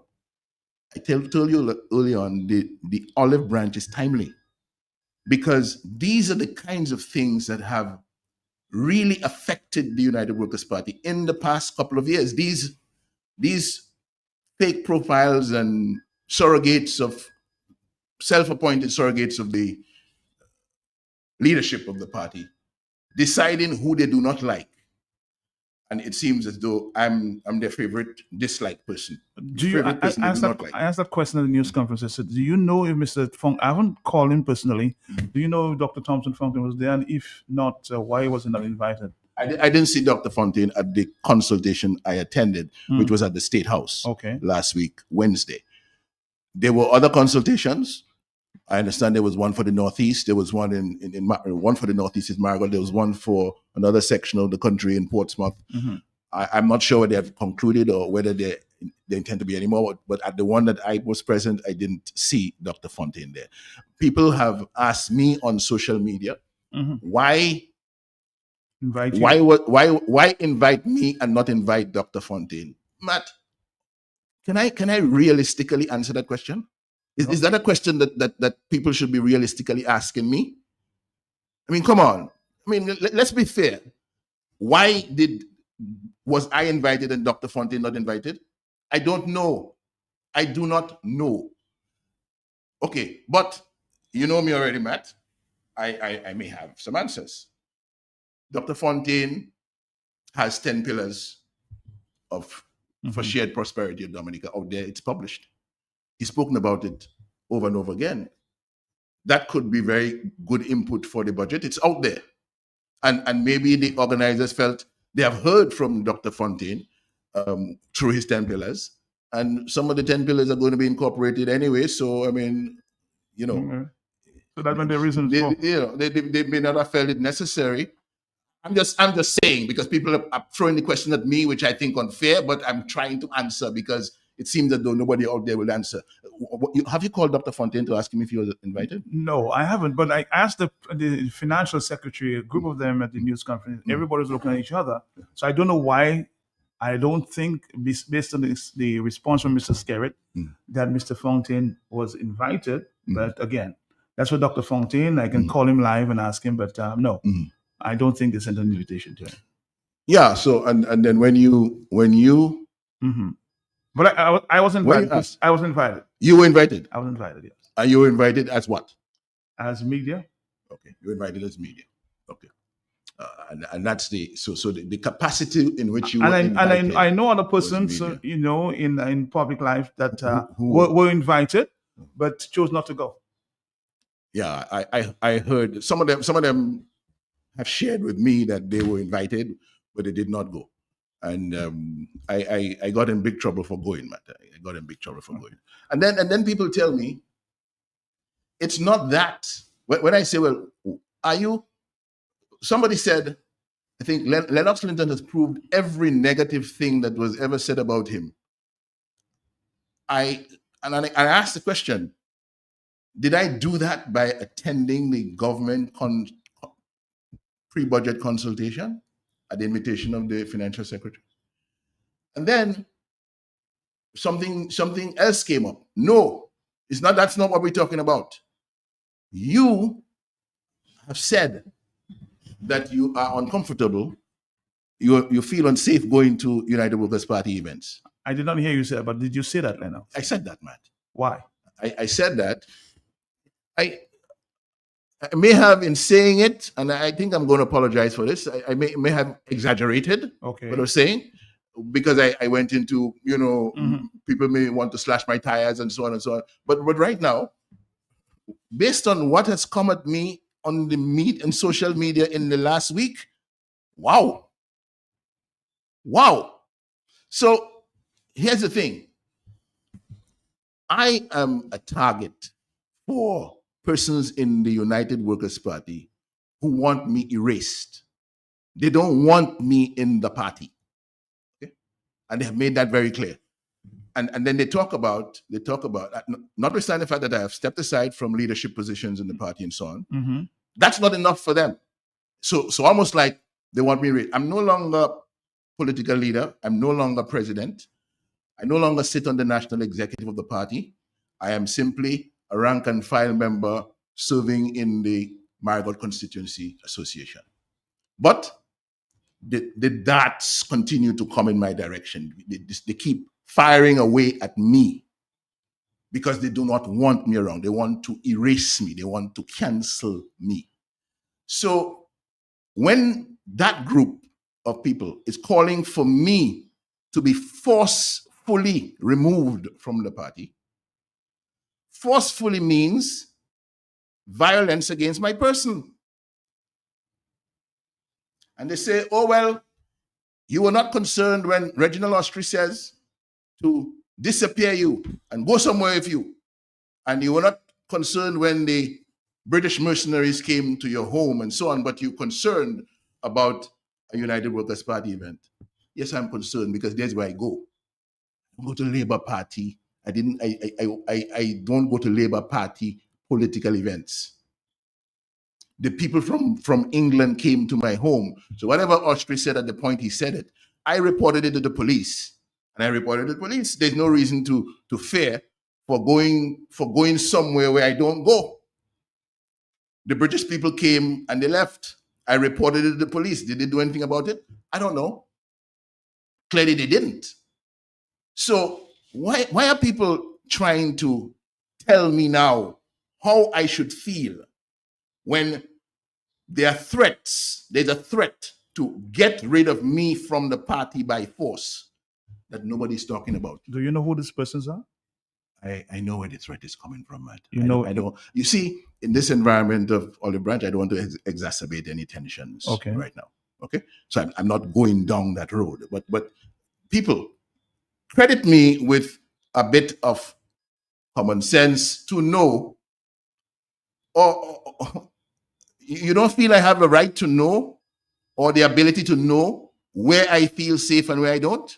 I told you early on, the olive branch is timely, because these are the kinds of things that have really affected the United Workers' Party in the past couple of years. These fake profiles and surrogates of self-appointed surrogates of the leadership of the party deciding who they do not like. And it seems as though I'm their favorite disliked person. I asked that question at the news conference. I said, do you know if Mr. Funk, I haven't called him personally, do you know if Dr. Thompson Fontaine was there? And if not, why was he not invited? I didn't see Dr. Fontaine at the consultation I attended, which was at the State House last week, Wednesday. There were other consultations. I understand there was one for the Northeast. There was one one for the Northeast in Marigold. There was one for another section of the country in Portsmouth. I'm not sure whether they have concluded or whether they intend to be anymore. But at the one that I was present, I didn't see Dr. Fontaine there. People have asked me on social media, why invite me and not invite Dr. Fontaine? Matt, can I realistically answer that question? Is that a question that people should be realistically asking me? I mean, come on. I mean, let's be fair. Why was I invited and Dr. Fontaine not invited? I don't know. I do not know. Okay, but you know me already, Matt. I may have some answers. Dr. Fontaine has 10 pillars for shared prosperity of Dominica out there. It's published. He's spoken about it over and over again. That could be very good input for the budget. It's out there. And maybe the organizers felt they have heard from Dr. Fontaine through his 10 pillars. And some of the 10 pillars are going to be incorporated anyway. So, I mean, you know. So that's when the reason they may not have felt it necessary. I'm just saying, because people are throwing the question at me, which I think unfair, but I'm trying to answer because it seems that though nobody out there will answer. Have you called Dr. Fontaine to ask him if he was invited? No, I haven't. But I asked the financial secretary, a group of them at the news conference. Everybody's looking at each other. So I don't know why. I don't think, based on the response from Mr. Skerritt, that Mr. Fontaine was invited. But again, that's for Dr. Fontaine. I can call him live and ask him. But no, I don't think they sent an invitation to him. Yeah. So and then when you. But I was invited. I was invited. You were invited? I was invited, yes. And you were invited as what? As media. Okay. You were invited as media. Okay. And that's the capacity in which you were invited. And I know other persons, in public life that were invited, but chose not to go. Yeah, I heard some of them have shared with me that they were invited, but they did not go. And I got in big trouble for going, Matt. I got in big trouble for going. And then people tell me, it's not that. When I say, well, are you? Somebody said, I think Lennox Linton has proved every negative thing that was ever said about him. I asked the question, did I do that by attending the government pre-budget consultation at the invitation of the financial secretary? And then something else came up. No, that's not what we're talking about. You have said that you are uncomfortable, you feel unsafe going to United Workers' Party events. I did not hear you say that, but did you say that, Lennox? I said that, Matt. Why? I said that. I may have, in saying it, and I think I'm going to apologize for this, I may have exaggerated what I was saying, because I went into, people may want to slash my tires and so on and so on. But right now, based on what has come at me on the media and social media in the last week, wow. So here's the thing. I am a target for persons in the United Workers' Party who want me erased. They don't want me in the party. Okay? And they have made that very clear. and then they talk about notwithstanding the fact that I have stepped aside from leadership positions in the party and so on. Mhm. That's not enough for them. So almost like they want me. I'm no longer political leader. I'm no longer president. I no longer sit on the national executive of the party. I am simply a rank and file member serving in the Marigot Constituency Association. But the darts continue to come in my direction. They keep firing away at me because they do not want me around. They want to erase me. They want to cancel me. So when that group of people is calling for me to be forcefully removed from the party, forcefully means violence against my person. And they say, oh, well, you were not concerned when Reginald Austri says to disappear you and go somewhere with you. And you were not concerned when the British mercenaries came to your home and so on, but you're concerned about a United Workers' Party event. Yes, I'm concerned because there's where I go. I go to Labour Party. I don't go to Labour Party political events. The people from England came to my home. So whatever Austri said at the point he said it, I reported it to the police. And I reported to the police. There's no reason to fear for going somewhere where I don't go. The British people came and they left. I reported it to the police. Did they do anything about it? I don't know. Clearly they didn't. So why are people trying to tell me now how I should feel when there are threats? There's a threat to get rid of me from the party by force that nobody's talking about. Do you know who these persons are? I know where the threat is coming from, Matt. I don't. You see, in this environment of Olive Branch, I don't want to exacerbate any tensions right now. Okay, so I'm not going down that road. But people, credit me with a bit of common sense to know, or you don't feel I have a right to know, or the ability to know where I feel safe and where I don't.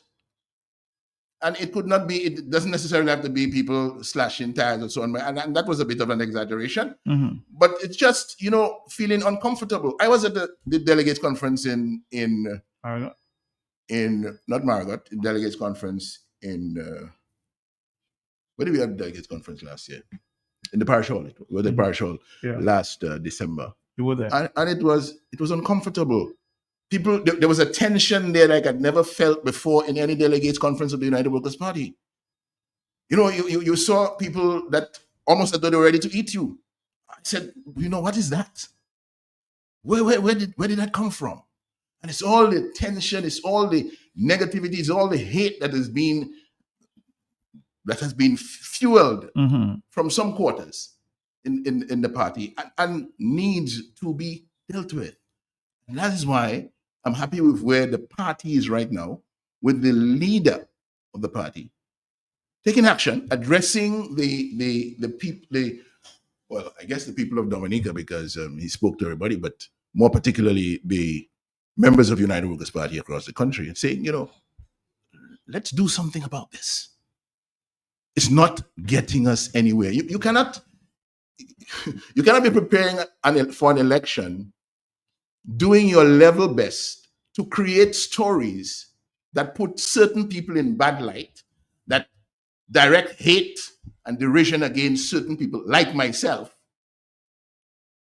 And it could not be, it doesn't necessarily have to be people slashing tires and so on. And that was a bit of an exaggeration. Mm-hmm. But it's just, feeling uncomfortable. I was at the delegates conference in not Marigot, in delegates conference in, where did we have the delegates conference last year? In the parish hall. We were at the parish hall last December. You were there. And it was uncomfortable. People, there was a tension there like I'd never felt before in any delegates conference of the United Workers' Party. You saw people that almost as though they were ready to eat you. I said, what is that? Where did that come from? And it's all the tension, it's all the negativity, it's all the hate that has been fueled from some quarters in the party and needs to be dealt with. And that is why I'm happy with where the party is right now, with the leader of the party taking action, addressing the people, I guess the people of Dominica, because he spoke to everybody, but more particularly the members of United Workers' Party across the country, and saying, let's do something about this. It's not getting us anywhere. You cannot be preparing for an election doing your level best to create stories that put certain people in bad light, that direct hate and derision against certain people like myself,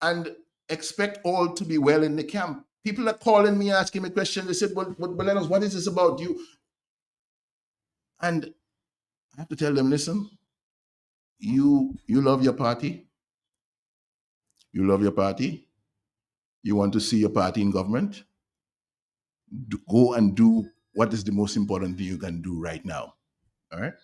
and expect all to be well in the camp. People are calling me, asking me questions. They said, but Lennox, what is this about you? And I have to tell them, listen, you love your party. You love your party. You want to see your party in government? Go and do what is the most important thing you can do right now. All right?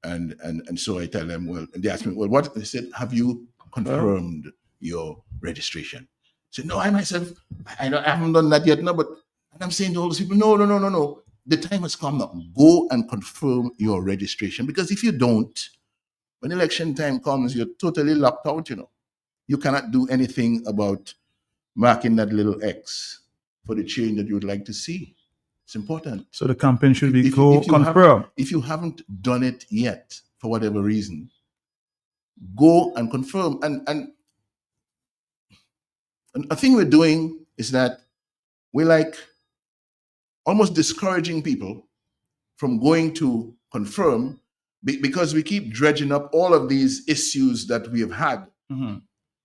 And so I tell them, well, they ask me, well, what? They said, have you confirmed your registration? I said, no, I myself, I haven't done that yet, no, but and I'm saying to all those people, no. The time has come now. Go and confirm your registration. Because if you don't, when election time comes, you're totally locked out, You cannot do anything about marking that little X for the change that you would like to see. It's important. So the campaign should be If you confirmed. if you haven't done it yet, for whatever reason, go and confirm. And a thing we're doing is that we're like almost discouraging people from going to confirm because we keep dredging up all of these issues that we have had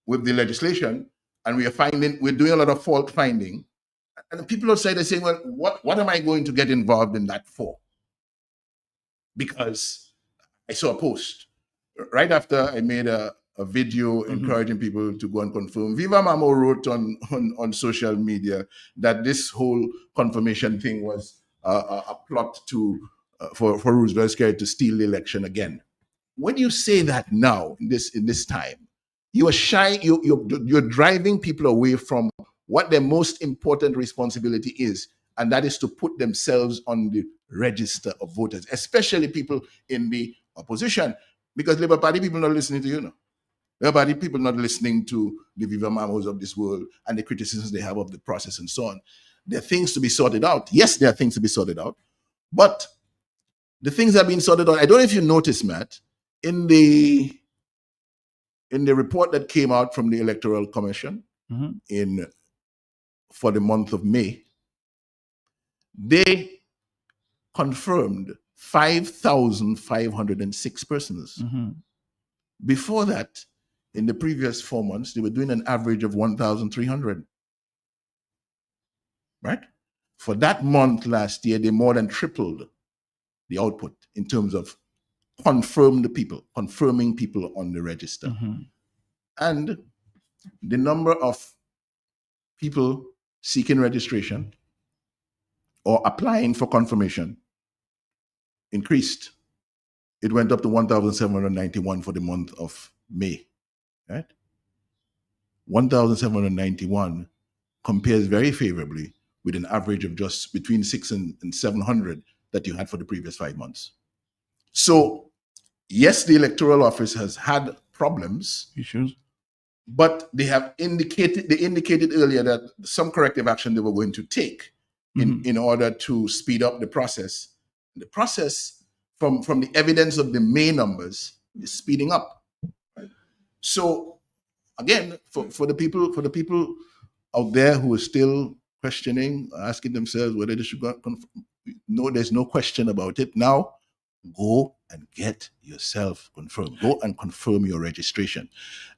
with the legislation, and we're doing a lot of fault finding. And people outside are saying, well, what am I going to get involved in that for? Because I saw a post right after I made a video encouraging people to go and confirm. Viva Mamo wrote on social media that this whole confirmation thing was a plot for Roosevelt Skerrit to steal the election again. When you say that now in this time, you are you're driving people away from what their most important responsibility is, and that is to put themselves on the register of voters, especially people in the opposition, because Labour Party people not listening to you now. Labour Party people not listening to the Viva Mamos of this world and the criticisms they have of the process and so on. There are things to be sorted out. Yes, there are things to be sorted out, but the things that have been sorted out, I don't know if you noticed, Matt, in the report that came out from the Electoral Commission for the month of May, they confirmed 5,506 persons. Before that, in the previous 4 months, they were doing an average of 1,300. Right? For that month last year, they more than tripled the output in terms of confirming people on the register. And the number of people seeking registration or applying for confirmation increased. It went up to 1,791 for the month of May, right? 1,791 compares very favorably with an average of just between 600 and 700 that you had for the previous 5 months. So, yes, the Electoral Office has had problems, issues, but they indicated earlier that some corrective action they were going to take in order to speed up the process. The process, from the evidence of the May numbers, is speeding up. So, again, for the people out there who are still questioning, asking themselves whether they should go, no, there's no question about it. Now, go and get yourself confirmed. Go and confirm your registration.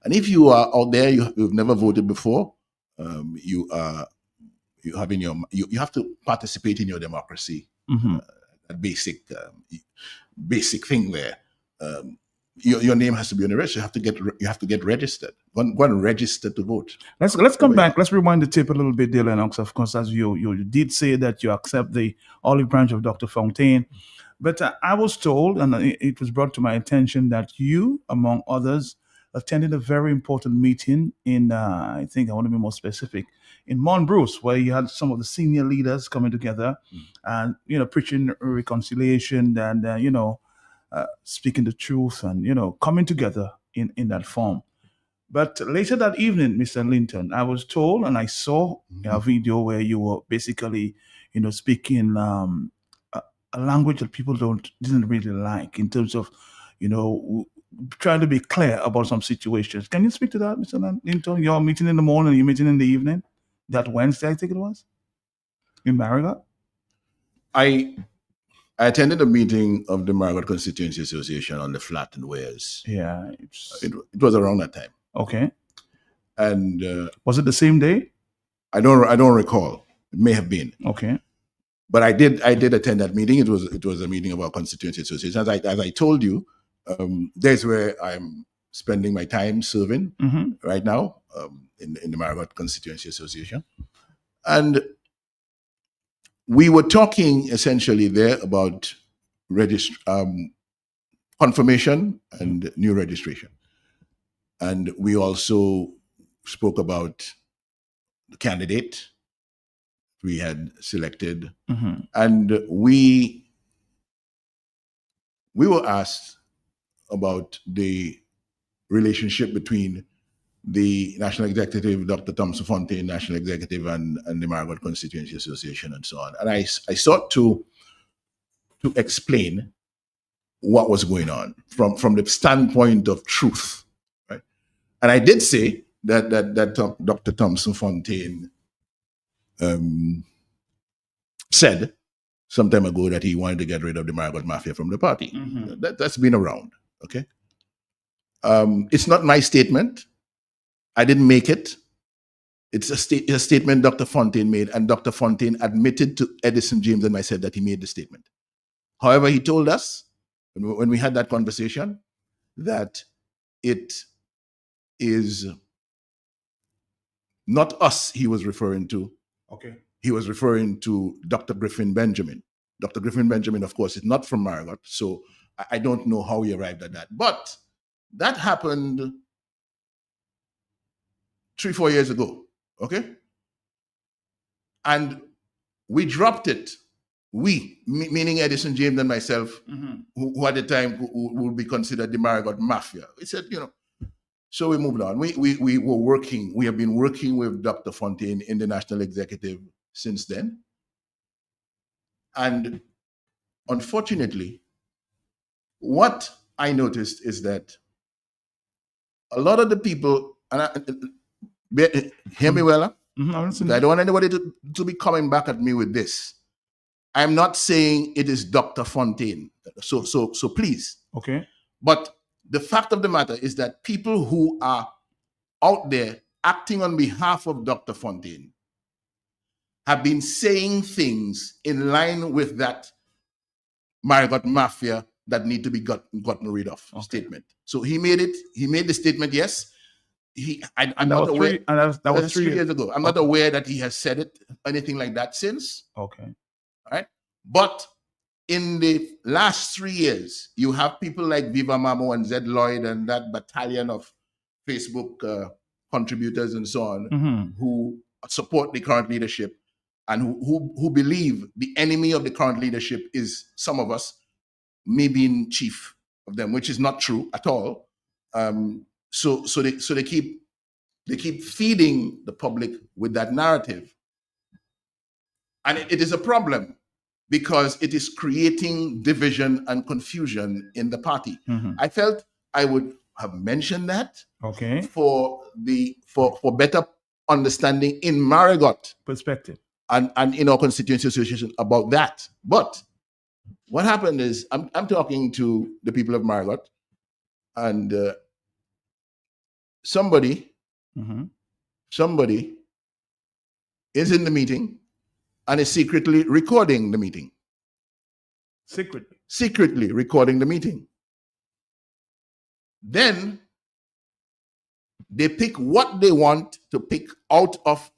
And if you are out there, you've never voted before, you have to participate in your democracy. A basic thing there. Your name has to be on the register. You have to get registered. Go and register to vote. Let's come back. Let's rewind the tape a little bit, dear Lennox. Of course, as you did say that you accept the olive branch of Dr. Fontaine, but I was told, and it was brought to my attention, that you, among others, attended a very important meeting in, I think I want to be more specific, in Mount Bruce, where you had some of the senior leaders coming together and, preaching reconciliation and, speaking the truth and, coming together in that form. But later that evening, Mr. Linton, I was told and I saw a video where you were basically, speaking a language that people didn't really like in terms of, trying to be clear about some situations. Can you speak to that, Mr. Linton? Your meeting in the morning, your meeting in the evening? That Wednesday, I think it was, in Marigot? I attended a meeting of the Marigot Constituency Association on the flat in Wales. Yeah. It was around that time. Okay. And was it the same day? I don't recall. It may have been. Okay. But I did attend that meeting. It was a meeting of our constituency association. As I told you, there's where I'm spending my time serving right now in the Marigot Constituency Association. And we were talking essentially there about confirmation and new registration. And we also spoke about the candidate we had selected. And we were asked about the relationship between the National Executive, Dr. Thompson Fontaine, National Executive, and the Marigot Constituency Association, and so on. And I sought to explain what was going on from the standpoint of truth, right? And I did say that Dr. Thompson Fontaine said some time ago that he wanted to get rid of the Marigot Mafia from the party. That's been around, okay? It's not my statement. I didn't make it. It's a statement Dr. Fontaine made, and Dr. Fontaine admitted to Edison James and myself that he made the statement. However, he told us when we had that conversation that it is not us he was referring to. Okay. He was referring to Dr. Griffin Benjamin. Dr. Griffin Benjamin, of course, is not from Marigot, so I don't know how he arrived at that. But that happened 3-4 years ago, okay? And we dropped it. We, meaning Edison James and myself, who at the time would be considered the Marigot Mafia. We said, so we moved on. We were working, we have been working with Dr. Fontaine in the National Executive since then. And unfortunately, what I noticed is that a lot of the people, and hear me well, I don't want anybody to be coming back at me with this. I'm not saying it is Dr. Fontaine. So please. Okay. But the fact of the matter is that people who are out there acting on behalf of Dr. Fontaine have been saying things in line with that Marigot Mafia that need to be gotten rid of statement. So he made the statement, yes. I'm not aware. That was 3 years ago. I'm not aware that he has said it, anything like that since. Okay. Right? But in the last 3 years, you have people like Viva Mamo and Zed Lloyd and that battalion of Facebook contributors and so on who support the current leadership and who believe the enemy of the current leadership is some of us, me being chief of them, which is not true at all. So they keep feeding the public with that narrative, and it is a problem because it is creating division and confusion in the party. I felt I would have mentioned that for better understanding in Marigot perspective and in our constituency association about that. But what happened is I'm talking to the people of Marigot, and somebody is in the meeting and is secretly recording the meeting. Secretly recording the meeting. Then they pick what they want to pick out of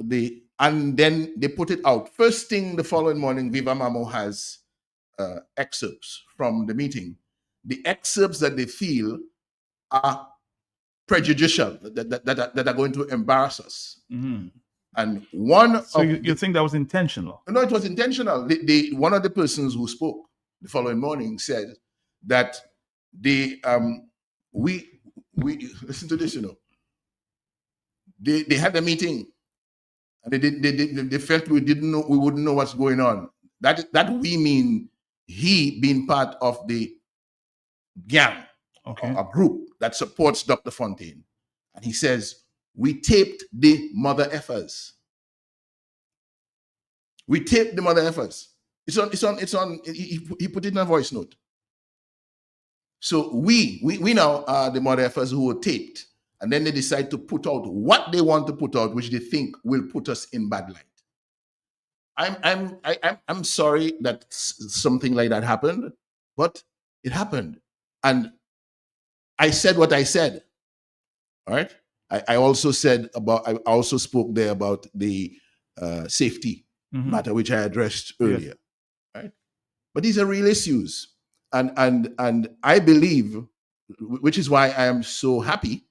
and then they put it out. First thing the following morning, Viva Mamo has excerpts from the meeting. The excerpts that they feel are prejudicial, that are going to embarrass us. And you think that was intentional? No, it was intentional. One of the persons who spoke the following morning said that we listen to this, they had a meeting and they felt we wouldn't know what's going on. That we mean he being part of the gang, a group that supports Dr. Fontaine. And he says, we taped the mother effers. We taped the mother effers. It's on. He put it in a voice note. So we now are the mother effers who were taped, and then they decide to put out what they want to put out, which they think will put us in bad light. I'm sorry that something like that happened, but it happened, and I said what I said. All right. I also spoke there about the safety matter, which I addressed earlier. Right. But these are real issues. And I believe, which is why I am so happy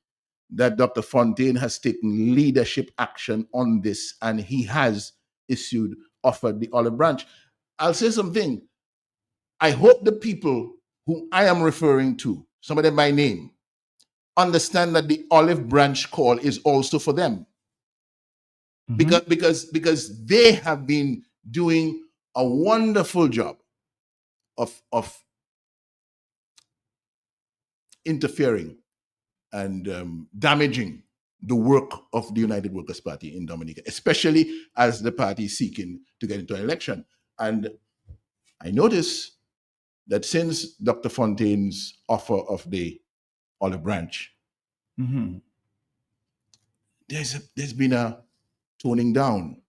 that Dr. Fontaine has taken leadership action on this, and he has offered the olive branch. I'll say something. I hope the people whom I am referring to, some of them by name, understand that the olive branch call is also for them. Because they have been doing a wonderful job of interfering and damaging the work of the United Workers' Party in Dominica, especially as the party is seeking to get into an election. And I notice that since Dr. Fontaine's offer of the olive branch, there's been a toning down.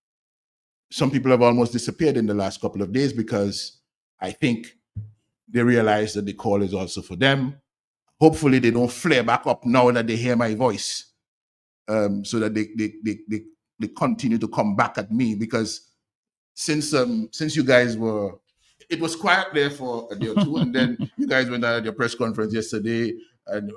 Some people have almost disappeared in the last couple of days because I think they realize that the call is also for them. Hopefully they don't flare back up now that they hear my voice, so that they continue to come back at me, because since you guys were, it was quiet there for a day or two, and then you guys went out at your press conference yesterday, and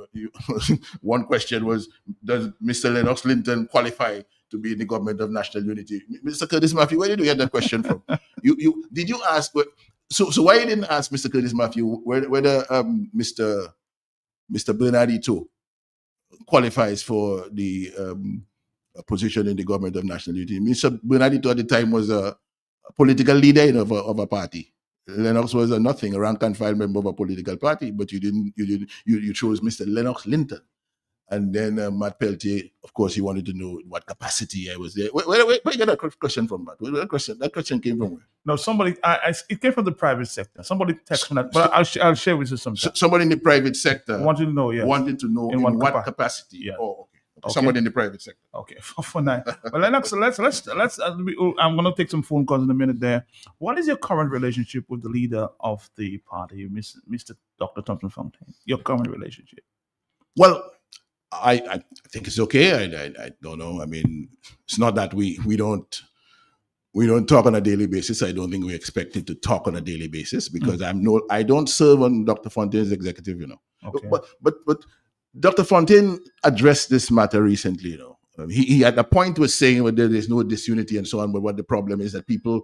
one question was, does Mr. Lennox Linton qualify to be in the government of national unity? Mr. Curtis Matthew, where did you get that question from? Did you ask? So why you didn't ask Mr. Curtis Matthew whether Mr. Bernardito qualifies for the position in the government of national unity? Mr. Bernardito at the time was a political leader of a party. Lennox was a nothing, a rank and file member of a political party, but you chose Mr. Lennox Linton. And then Matt Peltier, of course, he wanted to know what capacity I was there. Where you get that question from, Matt? That question came from where? No, somebody. It came from the private sector. Somebody texted me that, but I'll share with you sometime. Somebody in the private sector wanted to know. Yes. Wanted to know in what capacity. Yeah. Oh, okay. Somebody in the private sector. Okay, for now. Well, let's. I'm going to take some phone calls in a minute. There. What is your current relationship with the leader of the party, Mr. Dr. Thompson Fontaine? Your current relationship? Well, I think it's okay. I don't know. I mean, it's not that we don't talk on a daily basis. I don't think we're expected to talk on a daily basis because I don't serve on Dr. Fontaine's executive, you know. Okay. But Dr. Fontaine addressed this matter recently, you know. He at a point was saying that there is no disunity and so on, but what the problem is that people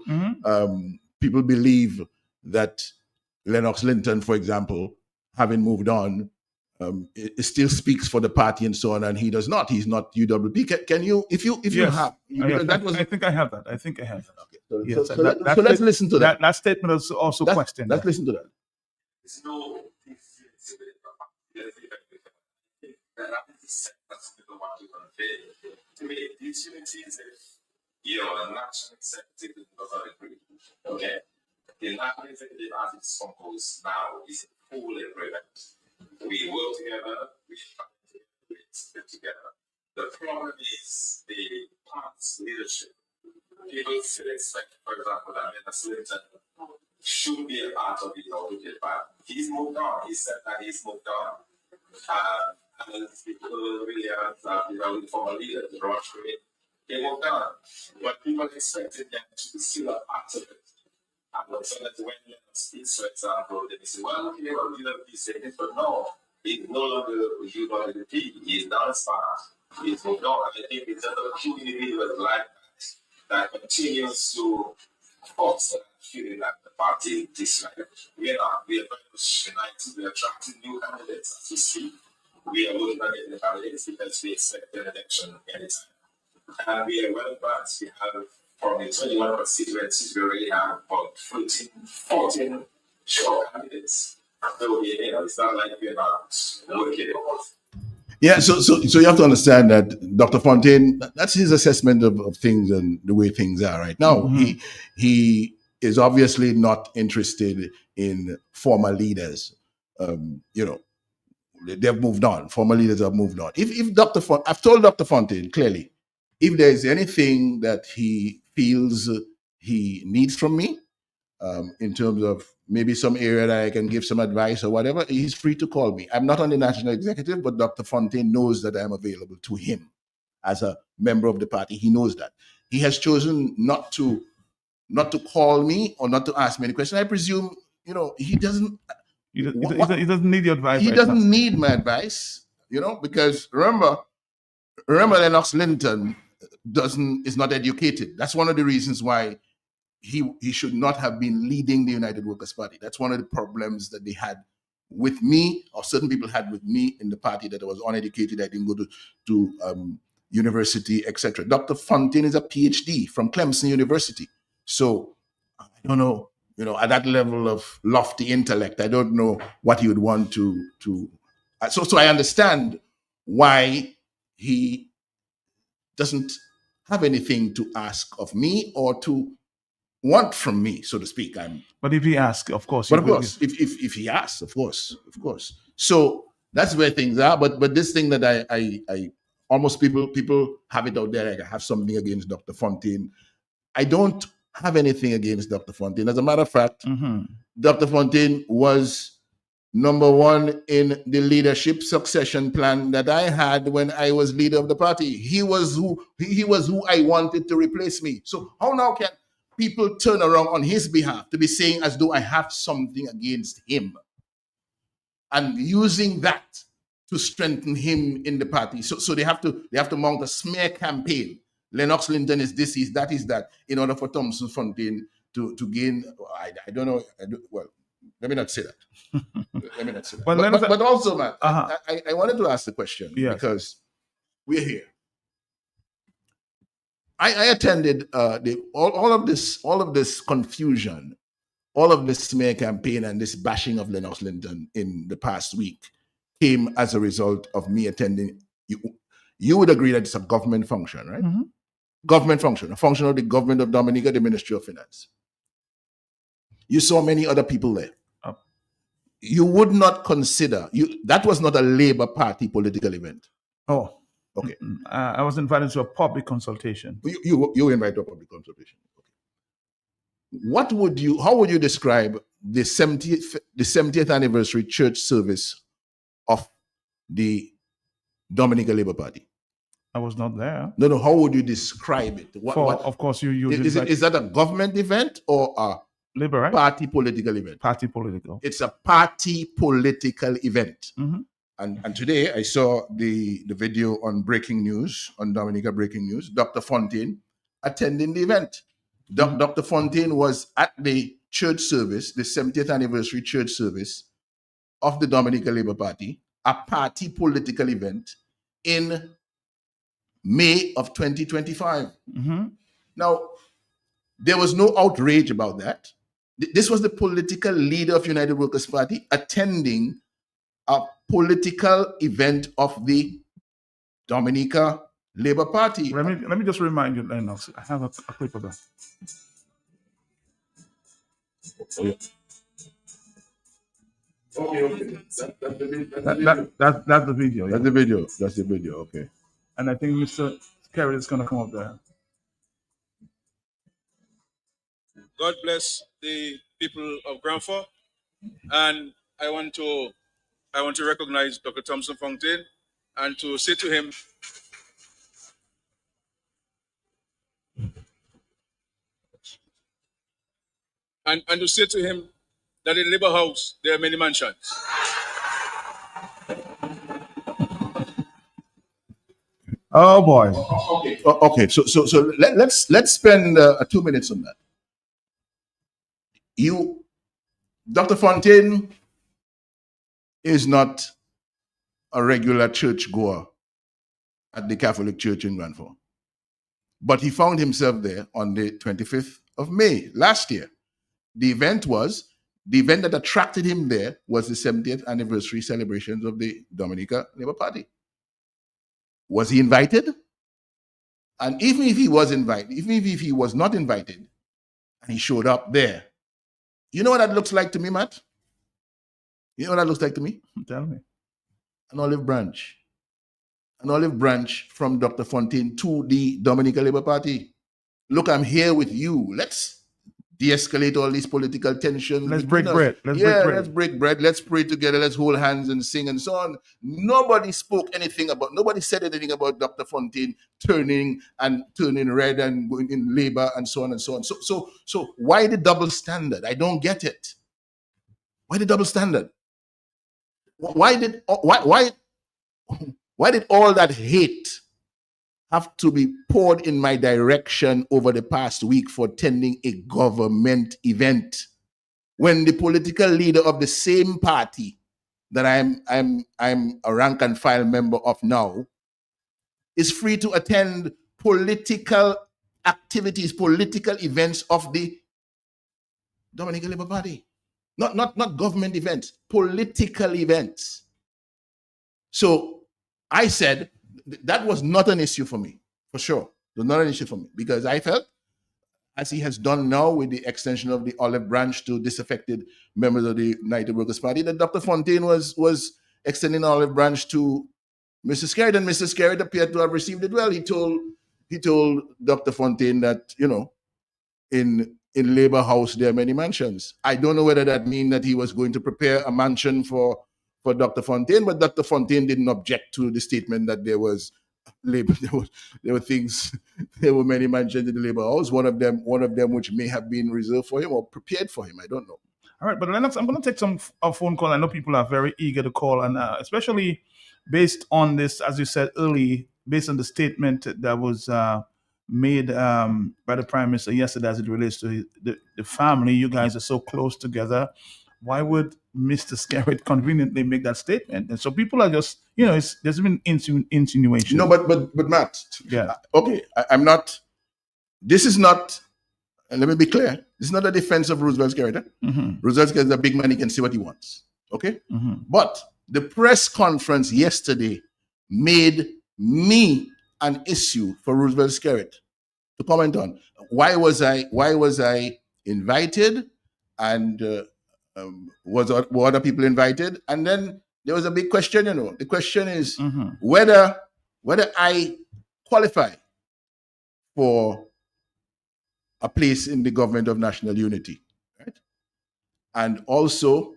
believe that Lennox Linton, for example, having moved on, it still speaks for the party and so on, and he does not. He's not UWP. Can you, if you have, that was. I think I have that. Okay. So, yes, so let's listen to that. That statement is also questioned. Let's listen to that. There's no to me, utility is if you're a national executive does not agree. Okay. The national executive as it's composed now is a full agreement. We work together, we fight together, we stick together. The problem is the party's leadership. People still expect, for example, that Mr. Linton should be a part of the United Party. He's moved on. He said that he's moved on. And people really are the former leader, the Roche, he moved on. But people expected them to be still a part of it. And so that when Lennox speaks, for example, they say, well, okay, well, UWP said it, but no, he's no longer with UWP. He's done his part. He's moved on. And I think it's just a few individuals like that continues to foster that feeling that the party dislike. We are very much united. We are attracting new candidates as we speak. We are working on getting the candidates because we expect an election anytime. And we are well advanced. We have from the 21 constituencies, we already have about 14 sure candidates. So it's not like we're not working. Yeah, so you have to understand that Dr. Fontaine, that's his assessment of things and the way things are right now. Mm-hmm. He is obviously not interested in former leaders. They've moved on. Former leaders have moved on. I've told Dr. Fontaine clearly, if there is anything that he feels he needs from me, in terms of maybe some area that I can give some advice or whatever, he's free to call me. I'm not on the national executive, but Dr. Fontaine knows that I'm available to him as a member of the party. He knows that. He has chosen not to call me or not to ask me any questions. I presume, he doesn't. He doesn't need your advice. He doesn't need my advice, because remember, Lennox Linton is not educated. That's one of the reasons why he should not have been leading the United Workers' Party. That's one of the problems that they had with me, or certain people had with me in the party, that I was uneducated, I didn't go to university, etc. Dr. Fontaine is a PhD from Clemson University. So I don't know, at that level of lofty intellect, I don't know what he would want to. So I understand why he doesn't have anything to ask of me or to want from me, so to speak. But if he asks, of course. But of course, if he asks, of course. So that's where things are. But this thing that I almost people have it out there, like I have something against Dr. Fontaine. I don't have anything against Dr. Fontaine. As a matter of fact, Dr. Fontaine was number one in the leadership succession plan that I had when I was leader of the party. He was who I wanted to replace me. So how now can people turn around on his behalf to be saying as though I have something against him and using that to strengthen him in the party? So they have to mount a smear campaign. Lennox Linton is this, is that, in order for Thompson Fontaine to gain. I don't know. Well, let me not say that. But also, man, I wanted to ask the question because we're here. I attended all of this confusion, all of this smear campaign and this bashing of Lennox Linton in the past week came as a result of me attending. You would agree that it's a government function, right? Mm-hmm. Government function, a function of the government of Dominica, the Ministry of Finance. You saw many other people there. You would not consider that was not a Labour Party political event. Oh, okay. I was invited to a public consultation. You were invited to a public consultation. Okay. How would you describe the 70th anniversary church service of the Dominica Labour Party? I was not there. No. How would you describe it? Of course, you is that a government event or a Labour, right? Party political event? Party political. It's a party political event. Mm-hmm. And today I saw the video on Breaking News, on Dominica Breaking News, Dr. Fontaine attending the event. Dr. Fontaine was at the church service, the 70th anniversary church service of the Dominica Labour Party, a party political event in May of 2025. Mm-hmm. Now, there was no outrage about that. This was the political leader of United Workers' Party attending a political event of the Dominica Labour Party. Let me just remind you, Lennox, I have a clip of that. Oh, yeah. Okay. That's the video. Yeah. That's the video. Okay. And I think Mr. Skerritt is going to come up there. God bless the people of Grand Forks, and I want to recognize Dr. Thompson Fontaine and to say to him, and to say to him that in Labour House there are many mansions. Oh boy. Okay. So let's spend 2 minutes on that. Dr. Fontaine is not a regular church goer at the Catholic Church in Grand Forks, but he found himself there on the 25th of May last year. The event that attracted him there was the 70th anniversary celebrations of the Dominica Labour Party. Was he invited? And even if he was invited, even if he was not invited, and he showed up there, you know what that looks like to me, Matt? You know what that looks like to me? Tell me. An olive branch. An olive branch from Dr. Fontaine to the Dominica Labour Party. Look, I'm here with you. Let's de-escalate all these political tensions. Let's break bread. Let's break bread. Let's pray together. Let's hold hands and sing and so on. Nobody said anything about Dr. Fontaine turning red and going in labor and so on and so on. So why the double standard? I don't get it. Why the double standard? Why did all that hate have to be poured in my direction over the past week for attending a government event when the political leader of the same party that I'm a rank and file member of now, is free to attend political activities, political events of the Dominican Labour Party. Not government events, political events. So I said that was not an issue for me, for sure. It was not an issue for me because I felt, as he has done now with the extension of the olive branch to disaffected members of the United Workers' Party, that Dr. Fontaine was extending the olive branch to Mr. Skerritt, and Mr. Skerritt appeared to have received it well. He told Dr. Fontaine that, in Labour House there are many mansions. I don't know whether that means that he was going to prepare a mansion for Dr. Fontaine, but Dr. Fontaine didn't object to the statement that there was Labour. There were things. There were many mansions in the Labour House. One of them which may have been reserved for him or prepared for him. I don't know. All right, but Lennox, I'm going to take a phone call. I know people are very eager to call, and especially based on this, as you said early, based on the statement that was made by the Prime Minister yesterday as it relates to the family. You guys are so close together. Why would Mr. Skerritt conveniently make that statement? And so people are just, there's been insinuation. No, but Matt, yeah, okay, I'm not. This is not. And let me be clear. This is not a defense of Roosevelt Skerritt. Roosevelt Skerritt is a big man. He can say what he wants. Okay, but the press conference yesterday made me an issue for Roosevelt Skerritt to comment on. Why was I invited, and were other people invited? And then there was a big question. The question is whether I qualify for a place in the government of national unity, right? And also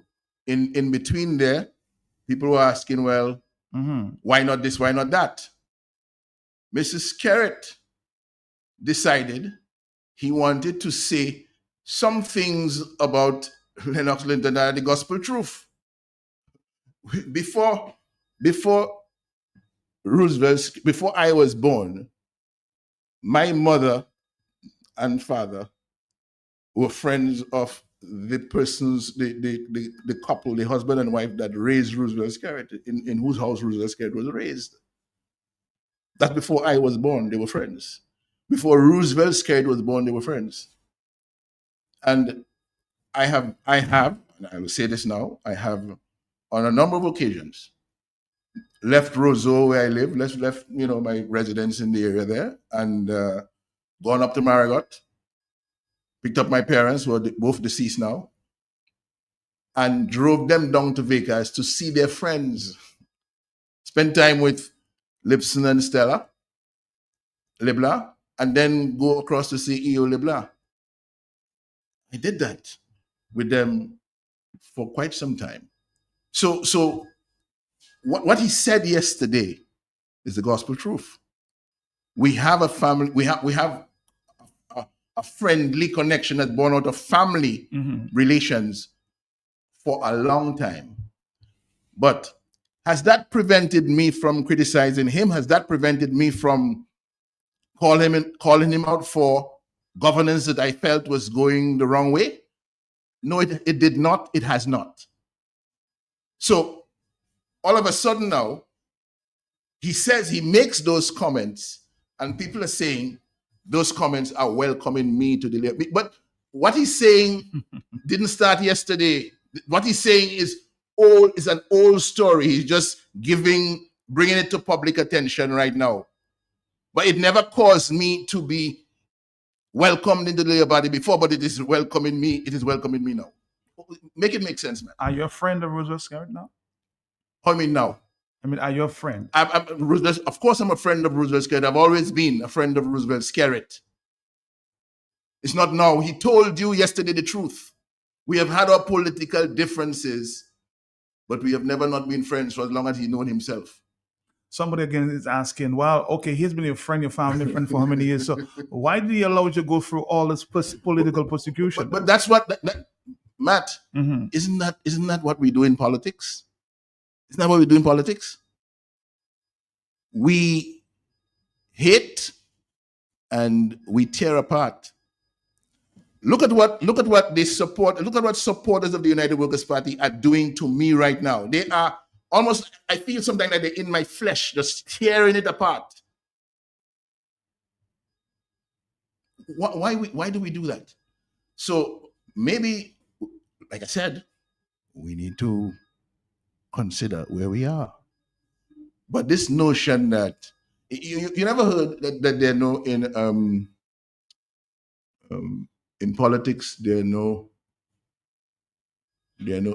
in between there, people were asking, well, why not this? Why not that? Mrs. Skerritt decided he wanted to say some things about Lennox Linton that are the gospel truth. Before I was born, my mother and father were friends of the persons, the couple, the husband and wife that raised Roosevelt Skerritt, in whose house Roosevelt Skerritt was raised. That's before I was born, they were friends. Before Roosevelt Skerritt was born, they were friends. And I have, and I will say this now, I have on a number of occasions left Roseau where I live, left my residence in the area there, and gone up to Marigot, picked up my parents, who are both deceased now, and drove them down to Vegas to see their friends. Spend time with Lipson and Stella LeBlanc, and then go across to see E.O. LeBlanc. I did that with them for quite some time. So what he said yesterday is the gospel truth. We have a family, we have a friendly connection that's born out of family relations for a long time. But has that prevented me from criticizing him? Has that prevented me from calling him out for governance that I felt was going the wrong way? No, it did not. It has not. So all of a sudden now, he says he makes those comments, and people are saying those comments are welcoming me to the. But what he's saying didn't start yesterday. What he's saying is an old story. He's just bringing it to public attention right now. But it never caused me to be welcomed into the Labour Party before, but it is welcoming me. It is welcoming me now. Make it make sense, man. Are you a friend of Roosevelt Skerritt now? How do you mean now? I mean, are you a friend? Of course, I'm a friend of Roosevelt Skerritt. I've always been a friend of Roosevelt Skerritt. It's not now. He told you yesterday the truth. We have had our political differences, but we have never not been friends for as long as he's known himself. Somebody again is asking, well, okay, he's been your friend, your family friend for how many years? So why did he allow you to go through all this political persecution? But that's what, Matt, isn't that what we do in politics? Isn't that what we do in politics? We hate and we tear apart. Look at what they support. Look at what supporters of the United Workers' Party are doing to me right now. They are almost, I feel sometimes like they're in my flesh, just tearing it apart. Why do we do that? So maybe, like I said, we need to consider where we are. But this notion that you never heard that there are no in politics there are no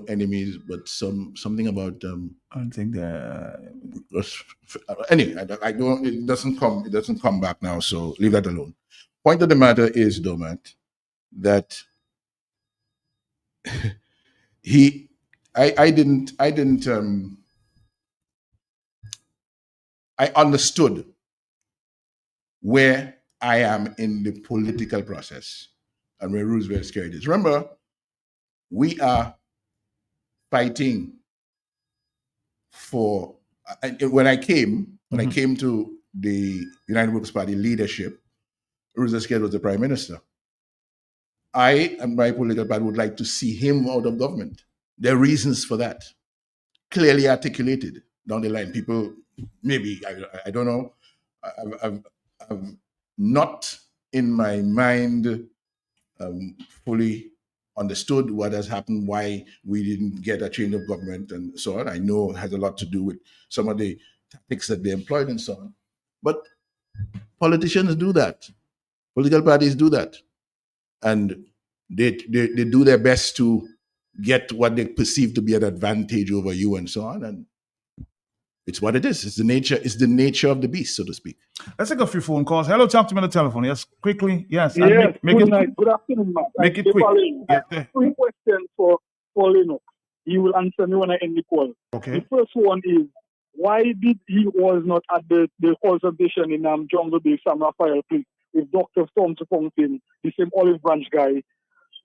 enemies, but something about I don't think that. Anyway, I don't. It doesn't come back now. So leave that alone. Point of the matter is, though, Matt, that I understood where I am in the political process and where Roosevelt Skerrit is. Remember, we are fighting for. When I came to the United Workers' Party leadership, Roosevelt Skerrit was the prime minister. I and my political party would like to see him out of government. There are reasons for that, clearly articulated down the line. People, maybe, I don't know, I've not in my mind fully understood what has happened, why we didn't get a change of government and so on. I know it has a lot to do with some of the tactics that they employed and so on. But politicians do that. Political parties do that. And they do their best to get what they perceive to be an advantage over you and so on. And it's what it is. It's the nature of the beast, so to speak. Let's take a few phone calls. Hello, talk to me on the telephone. Yes, quickly. Yes. Yes, Make good it night. Good afternoon, Matt. Make it quick. I have 3 questions for Lennox. He will answer me when I end the call. Okay. The first one is, why did he was not at the consultation in Jungle Bay, Sam Raphael, please, with Dr. Thompson Fountain, the same Olive Branch guy?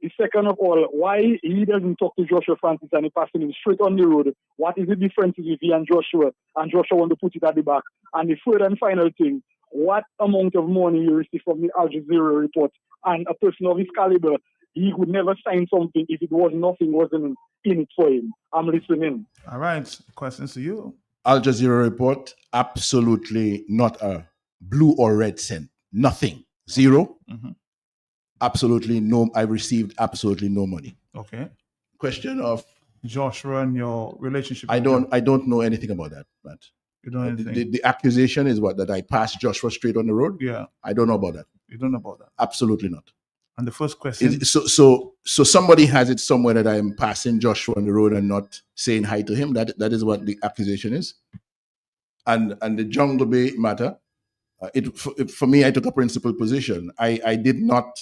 The second of all, why he doesn't talk to Joshua Francis and he passing him straight on the road? What is the difference with he and Joshua want to put it at the back? And the third and final thing, what amount of money you receive from the Al Jazeera report? And a person of his caliber, he would never sign something if it was nothing wasn't in it for him. I'm listening. All right. Questions to you. Al Jazeera report, absolutely not a blue or red cent. Nothing. Zero. Mm-hmm. Absolutely no. I received absolutely no money. Okay. Question of Joshua and your relationship. I don't know anything about that, Matt. You don't know anything. The accusation is what, that I passed Joshua straight on the road? Yeah. I don't know about that. You don't know about that. Absolutely not. And the first question. So somebody has it somewhere that I am passing Joshua on the road and not saying hi to him. That is what the accusation is. And the Jungle Bay matter. For me, I took a principled position. I did not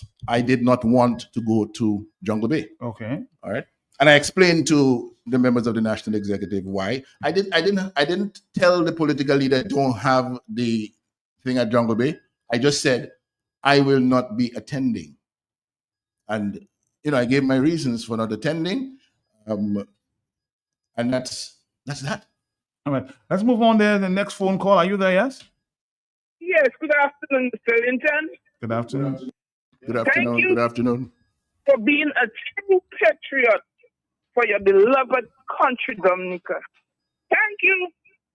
want to go to Jungle Bay. Okay. All right. And I explained to the members of the National Executive why. I didn't tell the political leader don't have the thing at Jungle Bay. I just said I will not be attending. And I gave my reasons for not attending. And that's that. All right. Let's move on there. The next phone call. Are you there? Yes. Yes, good afternoon, Mr. Linton. Good afternoon. Good afternoon. Thank you Good afternoon. for being a true patriot for your beloved country, Dominica. Thank you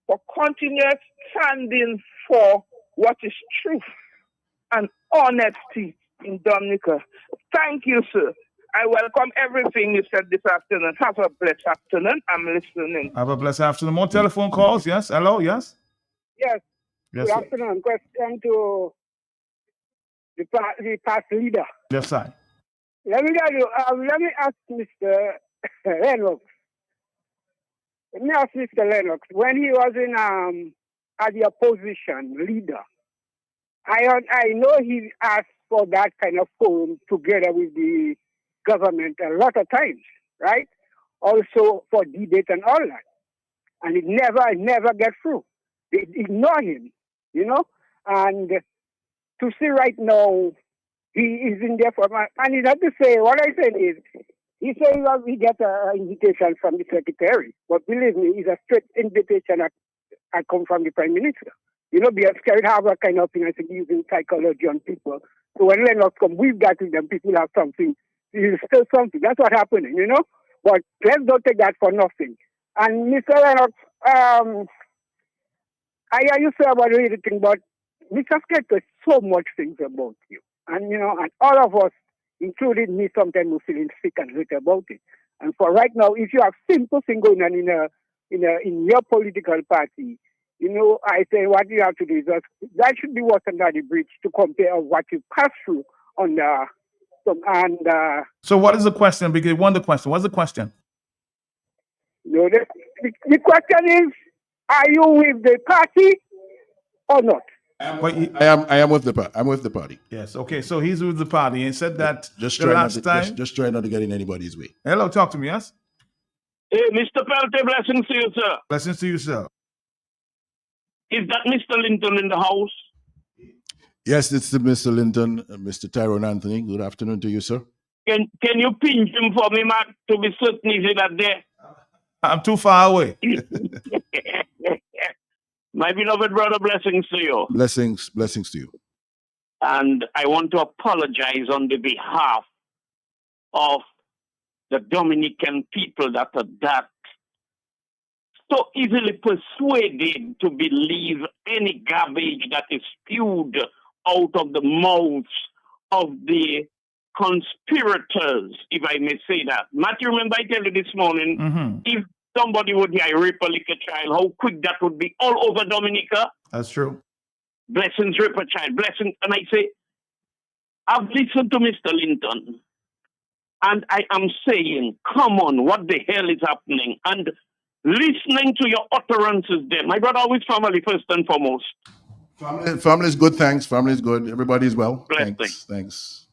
for continuous standing for what is truth and honesty in Dominica. Thank you, sir. I welcome everything you said this afternoon. Have a blessed afternoon. I'm listening. Have a blessed afternoon. More telephone calls. Yes. Hello. Yes. Yes. Yes, Good sir. afternoon. Question to the past leader. Left side. Let me tell you, let me ask Mr. Lennox. When he was in as the opposition leader, I know he asked for that kind of forum together with the government a lot of times, right? Also for debate and all that. And it never get through. They ignore him, and to see right now, he is in there for and he had to say, what I said is, he said we get an invitation from the secretary, but believe me, it's a straight invitation that come from the prime minister. Because Skerrit have a kind of thing, I think, using psychology on people So when Lennox come, we've got to them, people have something. It's still something. That's what's happening, you know? But let's not take that for nothing. And Mr. Lennox, I hear you say about everything, but Mr. Skate there's so much things about you. And, you know, and all of us, including me, sometimes we feeling sick and hurt about it. And for right now, if you have simple thing going on in your political party, you know, I say what you have to do is that should be what's under the bridge to compare what you pass through on the So what is the question? Because you won the question. What's the question? No, the question is, are you with the party or not? I am with the party. I'm with the party. Yes. Okay. So he's with the party and said that Just the try last not to, time. just try not to get in anybody's way. Hello, talk to me. Yes. Hey, Mr. Pelte, blessings to you, sir. Blessings to you, sir. Is that Mr. Linton in the house? Yes, it's the Mr. Linton, Mr. Tyrone Anthony. Good afternoon to you, sir. Can you pinch him for me, Mark, to be certain he's that there? I'm too far away. My beloved brother, blessings to you. Blessings to you. And I want to apologize on the behalf of the Dominican people that are that so easily persuaded to believe any garbage that is spewed out of the mouths of the conspirators, if I may say that. Matthew, remember I tell you this morning, if somebody would hear rape a little child, how quick that would be all over Dominica. That's true. Blessings, rape a child, blessings. And I say, I've listened to Mr. Linton, and I am saying, come on, what the hell is happening? And listening to your utterances there, my brother, always family first and foremost. Family is good, thanks. Family is good. Everybody's well. Blessings. Thanks.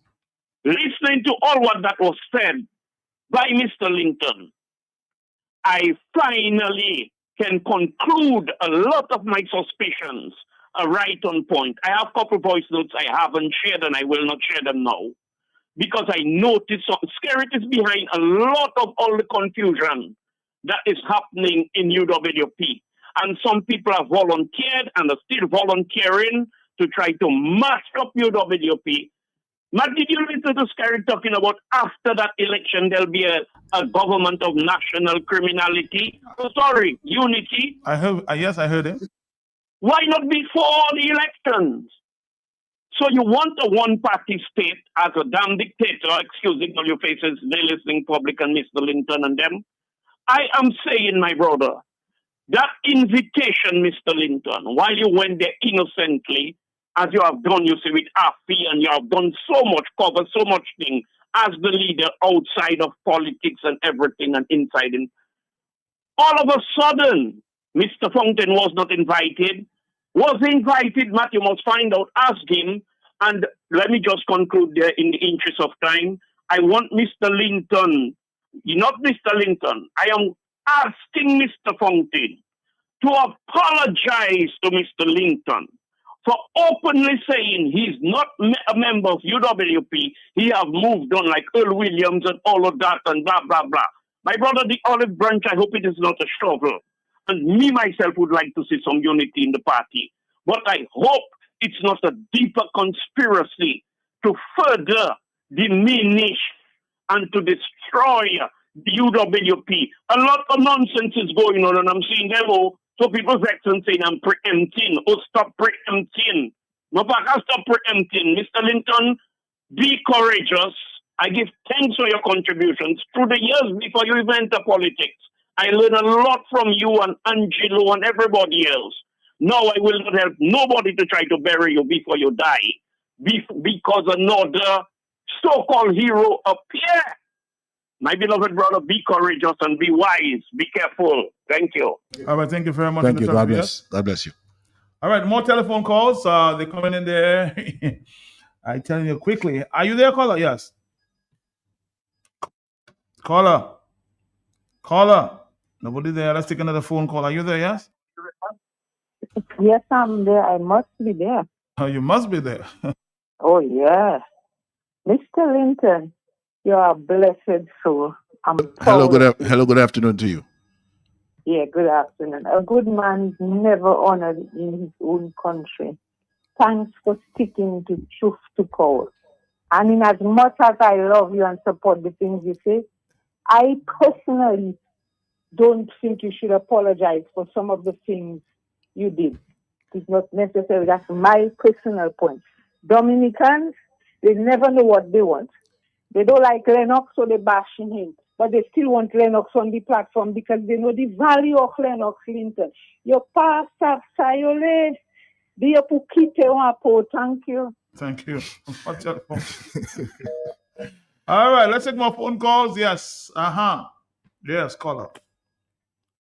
Listening to all what that was said by Mr. Linton, I finally can conclude a lot of my suspicions are right on point. I have a couple voice notes I haven't shared and I will not share them now because I noticed Skerrit is behind a lot of all the confusion that is happening in UWP. And some people have volunteered and are still volunteering to try to mask up UWP. Matt, did you listen to Skerrit talking about after that election there'll be a government of national criminality? Oh, sorry, unity. I heard. Yes, I heard it. Why not before the elections? So you want a one-party state as a damn dictator, excusing all your faces, they listening public and Mr. Linton and them. I am saying, my brother, that invitation, Mr. Linton, while you went there innocently, as you have done, you see, with Afi, and you have done so much cover, so much thing, as the leader outside of politics and everything and inside him. All of a sudden, Mr. Fountain was not invited. Was invited, Matthew must find out, ask him, and let me just conclude there in the interest of time. I want Mr. Linton, not Mr. Linton, I am asking Mr. Fountain to apologize to Mr. Linton for openly saying he's not a member of UWP. He have moved on like Earl Williams and all of that and blah, blah, blah. My brother, the olive branch, I hope it is not a shovel. And me, myself, would like to see some unity in the party. But I hope it's not a deeper conspiracy to further diminish and to destroy the UWP. A lot of nonsense is going on, and I'm seeing them all. So people vex and saying I'm preempting. Oh, stop preempting. No, but I stop preempting. Mr. Linton, be courageous. I give thanks for your contributions through the years before you even enter politics. I learned a lot from you and Angelo and everybody else. Now I will not help nobody to try to bury you before you die. Because another so-called hero appear. My beloved brother, be courageous and be wise. Be careful. Thank you. All right, thank you very much. Thank you. Mr. God Rodriguez. bless. God bless you. All right, more telephone calls. They're coming in there. I tell you quickly. Are you there, caller? Yes. Caller. Nobody there. Let's take another phone call. Are you there? Yes. Yes, I'm there. I must be there. Oh, you must be there. Oh, yeah. Mr. Linton, you are a blessed soul. I'm Hello, proud. good afternoon to you. Yeah, good afternoon. A good man is never honored in his own country. thanks for sticking to truth to power. And in as much as I love you and support the things you say, I personally don't think you should apologize for some of the things you did. It's not necessary. That's my personal point. Dominicans, they never know what they want. They don't like Lennox, so they're bashing him. But they still want Lennox on the platform because they know the value of Lennox Linton. Your pastor, Sayole, dear Pukite Wapo, thank you. Thank you. All right, let's take more phone calls. Yes. Yes, caller.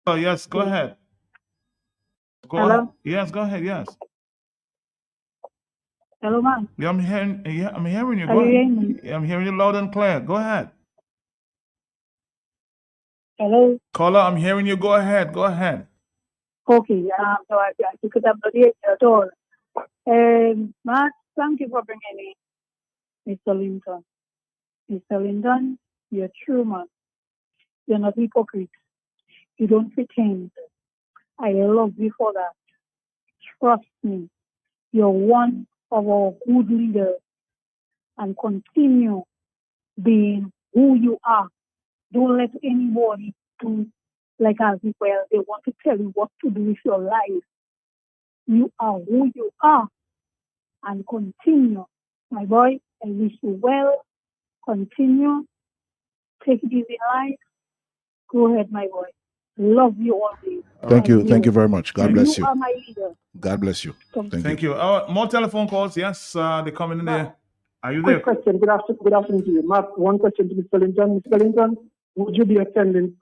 Oh, yes, go ahead. Hello? Ahead. Yes, go ahead. Yes. Hello, ma'am. Yeah, I'm hearing you. Are Go you ahead. hearing me? Yeah, I'm hearing you loud and clear. Go ahead. Hello? Caller, I'm hearing you. Go ahead. Go ahead. Okay, so I could have not heard you at all. Matt, thank you for bringing in Mr. Linton. Mr. Linton, you're a true man. You're not hypocrite. You don't pretend. I love you for that. Trust me. You're one of our good leaders and continue being who you are. Don't let anybody do like as if they want to tell you what to do with your life. You are who you are and continue. My boy, I wish you well. Continue. Take it easy in life. Go ahead, my boy. Love you always. Thank you. Thank you very much. God bless you. You are my leader. God bless you. Thank you. More telephone calls. Yes, they're coming in there. Are you there? Quick question. Good afternoon to you. Matt, one question to Mr. Linton. Mr. Linton, would you be attending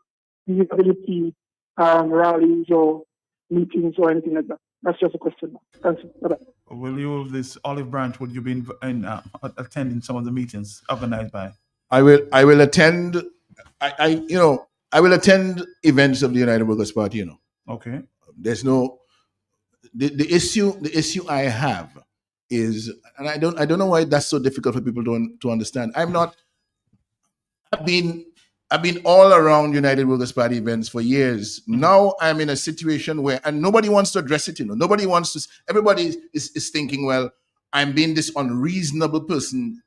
the UWP rallies or meetings or anything like that? That's just a question. Thanks. Bye-bye. Will you, this olive branch, would you be attending some of the meetings organized by? I will attend. I will attend events of the United Workers Party. Okay. There's no the issue I have is, and I don't know why that's so difficult for people to understand. I've been all around United Workers Party events for years. Now I'm in a situation where, and nobody wants to address it. Nobody wants to. Everybody is thinking, well, I'm being this unreasonable person,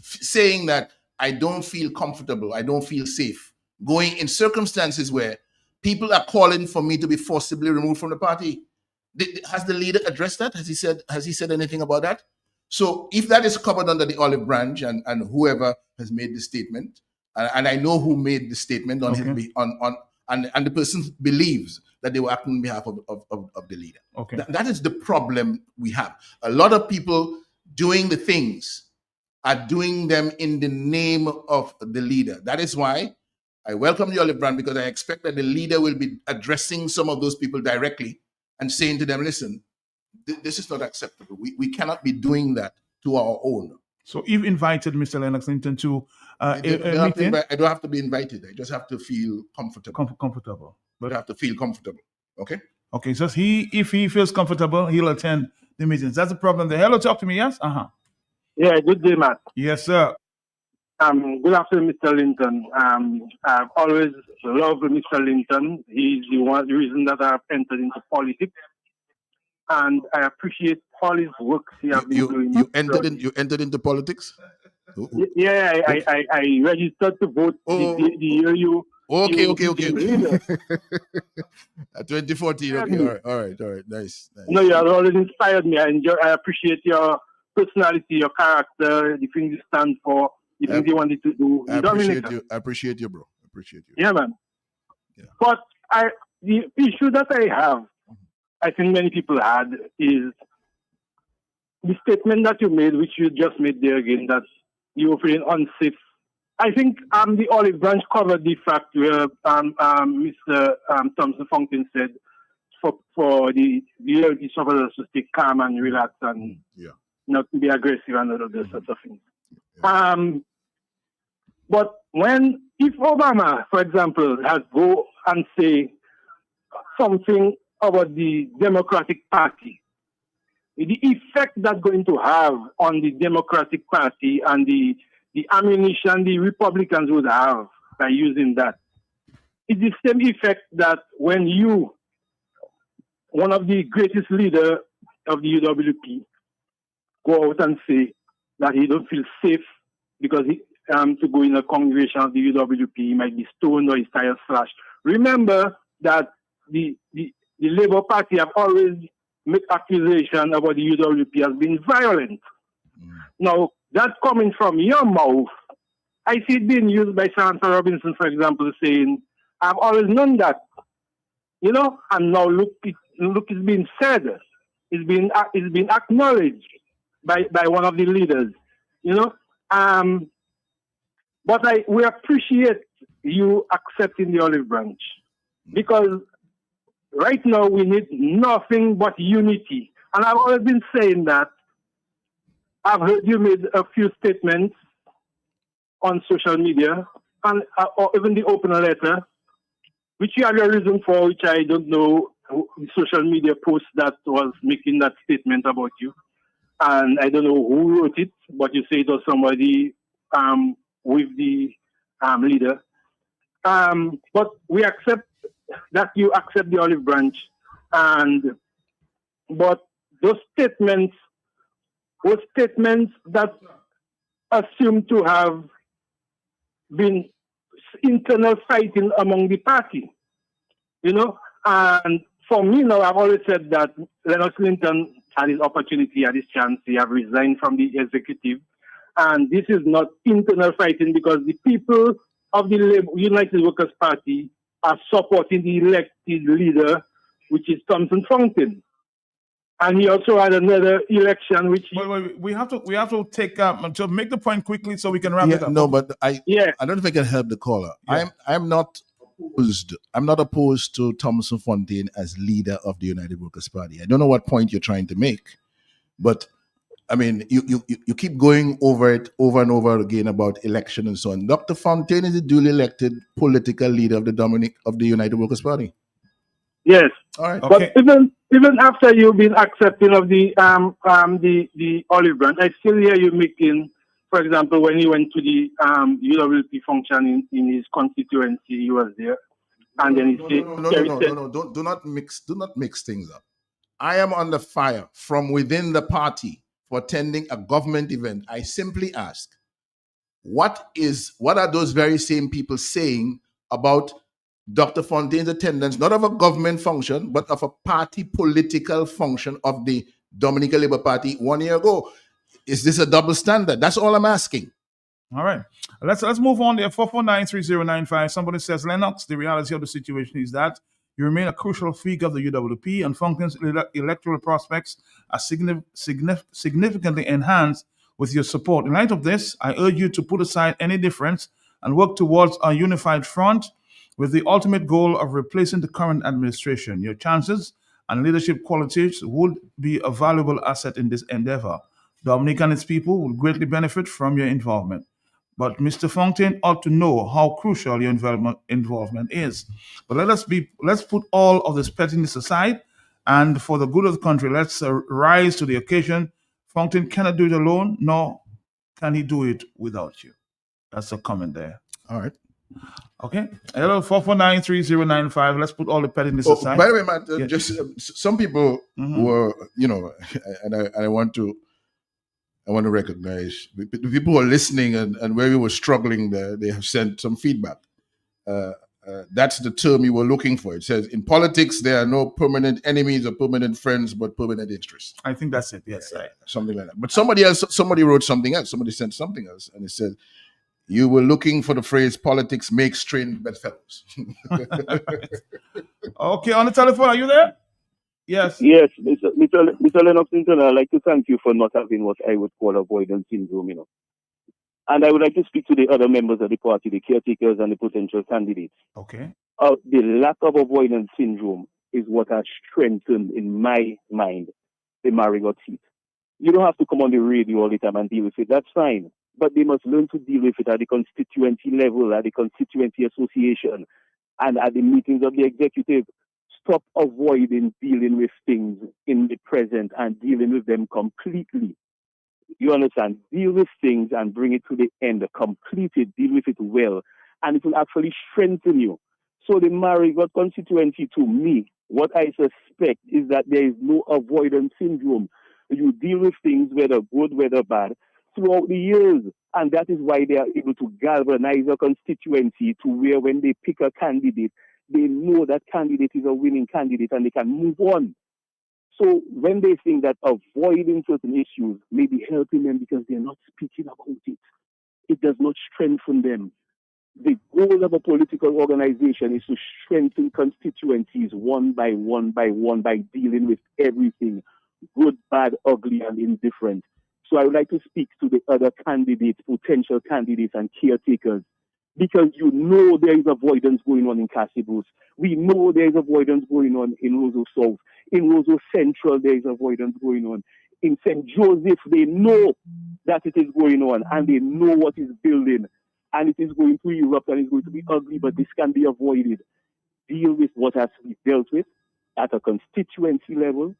saying that I don't feel comfortable, I don't feel safe, going in circumstances where people are calling for me to be forcibly removed from the party. Has the leader addressed that? Has he said anything about that? So if that is covered under the olive branch and whoever has made the statement, and I know who made the statement on his and the person believes that they were acting on behalf of the leader. Okay. That is the problem we have. A lot of people doing the things are doing them in the name of the leader. That is why I welcome the olive branch, because I expect that the leader will be addressing some of those people directly and saying to them, listen, this is not acceptable. We cannot be doing that to our own. So you've invited Mr. Lennox Linton to I don't have to be invited. I just have to feel comfortable. Comfortable. But I have to feel comfortable. Okay? Okay, so if he feels comfortable, he'll attend the meetings. That's the problem there. Hello, talk to me, yes? Yeah, good day, Matt. Yes, sir. Good afternoon, Mr. Linton. I've always loved Mr. Linton. He's the reason that I've entered into politics. And I appreciate all his work he has been doing. You entered into politics? Yeah, I registered to vote the year you. Okay. 2014. Okay, all right. Nice. No, you have always inspired me. I appreciate your personality, your character, the things you stand for, the things you wanted to do. I appreciate you, bro. I appreciate you. Yeah, man. Yeah. But the issue that I have, I think many people had, is the statement that you made, which you just made there again, that you were feeling unsafe. I think the olive branch covered the fact where Mr. Thompson Fountain said for the officers to stay calm and relax and not to be aggressive and all of those sorts of things. Yeah. But if Obama, for example, has go and say something about the Democratic Party, the effect that's going to have on the Democratic Party and the ammunition the Republicans would have by using that, it's the same effect that when you, one of the greatest leaders of the UWP, go out and say that he don't feel safe because he to go in a congregation of the UWP, he might be stoned or his tires slashed. Remember that the Labour Party have always made accusation about the UWP as being violent. Now, that coming from your mouth, I see it being used by Senator Robinson, for example, saying, I've always known that, you know, and now look, it's being said, it's been acknowledged by one of the leaders, you know. But we appreciate you accepting the olive branch, because right now we need nothing but unity. And I've always been saying that. I've heard you made a few statements on social media, and or even the open letter, which you have your reason for, which I don't know, the social media post that was making that statement about you. And I don't know who wrote it, but you say it was somebody with the leader. But we accept that you accept the olive branch, but those statements were statements that assume to have been internal fighting among the party, you know. And for me now, I've always said that Lennox Linton had his opportunity, had his chance. He have resigned from the executive, and this is not internal fighting, because the people of the United Workers' Party are supporting the elected leader, which is Thompson Fountain. And he also had another election, which we have to take to make the point quickly so we can wrap it up. No, but I don't know if I can help the caller. Yeah. I'm not opposed to Thompson Fontaine as leader of the United Workers' Party. I don't know what point you're trying to make, but I mean, you keep going over it over and over again about election and so on. Dr. Fontaine is a duly elected political leader of the United Workers' Party. Yes. All right. But even after you've been accepting of the olive branch, I still hear you making, for example, when he went to the UWP function in his constituency, he was there, and then he said, No. Do not mix things up. I am under fire from within the party for attending a government event. I simply ask, what are those very same people saying about Dr. Fontaine's attendance, not of a government function, but of a party political function of the Dominican Labour Party 1 year ago? Is this a double standard? That's all I'm asking. All right. Let's move on there. 4493095. Somebody says, Lennox, the reality of the situation is that you remain a crucial figure of the UWP, and Fountain's electoral prospects are significantly enhanced with your support. In light of this, I urge you to put aside any difference and work towards a unified front with the ultimate goal of replacing the current administration. Your chances and leadership qualities would be a valuable asset in this endeavor. Dominic and its people will greatly benefit from your involvement. But Mr. Fontaine ought to know how crucial your involvement is. But let's put all of this pettiness aside, and for the good of the country, let's rise to the occasion. Fontaine cannot do it alone, nor can he do it without you. That's a comment there. All right. Okay. Hello, 4493095. Let's put all the pettiness aside. By the way, Matt, just some people were, and I want to recognize the people who are listening and where we were struggling there, they have sent some feedback. That's the term you were looking for. It says, in politics, there are no permanent enemies or permanent friends, but permanent interests. I think that's it. Yes. Something like that. But somebody wrote something else. Somebody sent something else. And it said, you were looking for the phrase, politics makes strained bedfellows. Okay, on the telephone, are you there? Yes. Yes, Mr. Lennox Linton, I'd like to thank you for not having what I would call avoidance syndrome, And I would like to speak to the other members of the party, the caretakers and the potential candidates. Okay. The lack of avoidance syndrome is what has strengthened, in my mind, the Marigot seat. You don't have to come on the radio all the time and deal with it. That's fine. But they must learn to deal with it at the constituency level, at the constituency association, and at the meetings of the executive. Stop avoiding dealing with things in the present and dealing with them completely. You understand? Deal with things and bring it to the end. Complete it, deal with it well, and it will actually strengthen you. So the Marigot constituency, to me, what I suspect is that there is no avoidance syndrome. You deal with things, whether good, whether bad, throughout the years. And that is why they are able to galvanize a constituency to where when they pick a candidate, they know that candidate is a winning candidate and they can move on. So when they think that avoiding certain issues may be helping them because they're not speaking about it, it does not strengthen them. The goal of a political organization is to strengthen constituencies one by one by one by dealing with everything, good, bad, ugly, and indifferent. So I would like to speak to the other candidates, potential candidates and caretakers, because you know there is avoidance going on in Casibus. We know there is avoidance going on in Roseau South. In Roseau Central, there is avoidance going on. In St. Joseph, they know that it is going on and they know what is building. And it is going to erupt and it's going to be ugly, but this can be avoided. Deal with what has to be dealt with at a constituency level.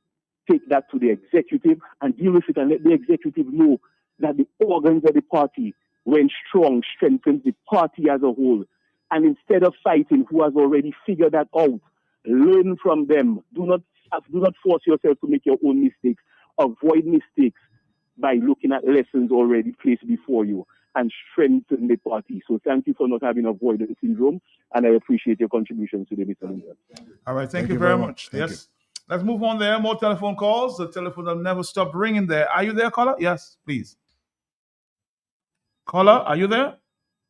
Take that to the executive and deal with it and let the executive know that the organs of the party, when strong, strengthens the party as a whole. And instead of fighting who has already figured that out, learn from them. Do not force yourself to make your own mistakes. Avoid mistakes by looking at lessons already placed before you and strengthen the party. So thank you for not having avoidance syndrome, and I appreciate your contributions today, Mr. Linton. All right, thank you very much. Yes. Let's move on there. More telephone calls. The telephone will never stop ringing there. Are you there, caller? Yes, please. Caller, are you there?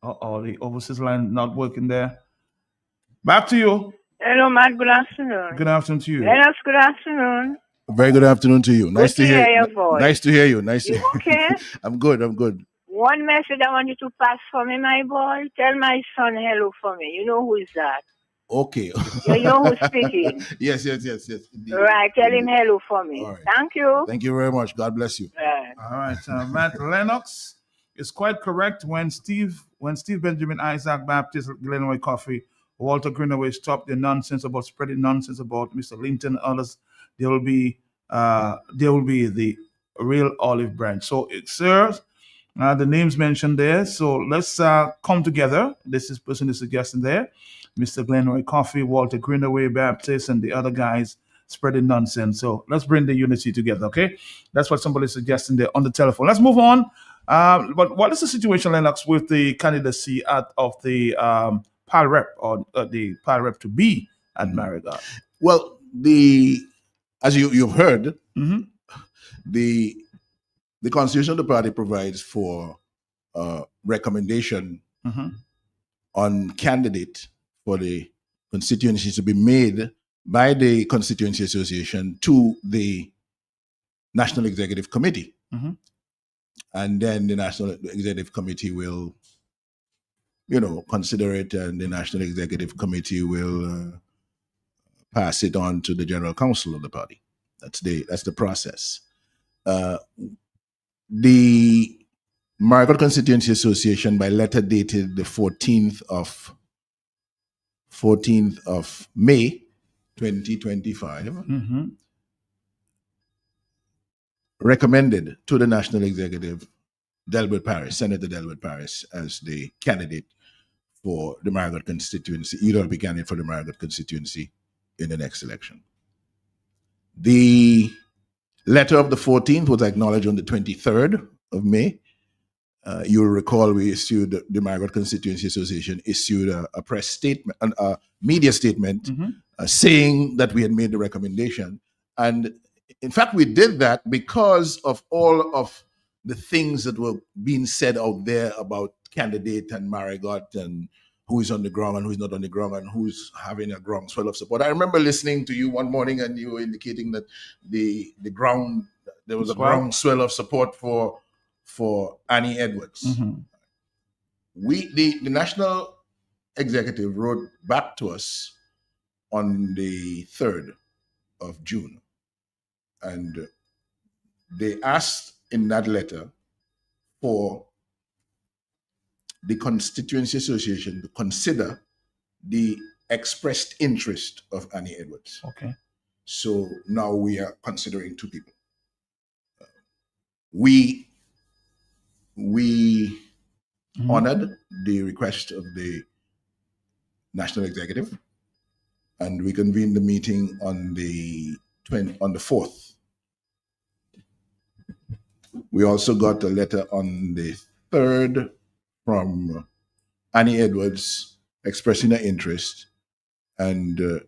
Uh-oh, the overseas line not working there. Back to you. Hello, Matt. Good afternoon. Good afternoon to you. Lennox, good afternoon. Very good afternoon to you. Nice Good to hear your voice. Nice to hear you. Nice You to okay? I'm good. One message I want you to pass for me, my boy. Tell my son hello for me. You know who is that? Okay. You know who's speaking. Yes. Indeed. Right. Tell him hello for me. All right. Thank you. Thank you very much. God bless you. Right. All right, Matt Lennox is quite correct. When Steve Benjamin, Isaac Baptist, Glenroy Coffee, Walter Greenaway stopped the nonsense about spreading nonsense about Mr. Linton and others, there will be the real olive branch. So it serves the names mentioned there. So let's come together. This person is suggesting there, Mr. Glenroy Coffee, Walter Greenaway Baptist, and the other guys spreading nonsense. So let's bring the unity together, okay? That's what somebody's suggesting there on the telephone. Let's move on. But what is the situation, Lennox, with the candidacy of the PAL rep or the PAL rep to be at Marigot? Well, as you've heard, the constitution of the party provides for recommendation on candidate for the constituency to be made by the Constituency Association to the National Executive Committee. And then the National Executive Committee will, consider it, and the National Executive Committee will pass it on to the General Council of the party. That's the process. The Marigot Constituency Association, by letter dated the 14th of May, 2025, recommended to the National Executive Delbert Paris, Senator Delbert Paris, as the candidate for the Marigot constituency, either be candidate for the Marigot constituency in the next election. The letter of the 14th was acknowledged on the 23rd of May. You'll recall we issued, the Marigot Constituency Association issued a press statement, a media statement saying that we had made the recommendation. And in fact, we did that because of all of the things that were being said out there about candidate and Marigot and who is on the ground and who is not on the ground and who's having a groundswell of support. I remember listening to you one morning and you were indicating that there was a groundswell of support for Annie Edwards. The National Executive wrote back to us on the 3rd of June, and they asked in that letter for the Constituency Association to consider the expressed interest of Annie Edwards. Okay. So now we are considering two people. We honored the request of the National Executive, and we convened the meeting on the 4th We also got a letter on the 3rd from Annie Edwards expressing her interest. And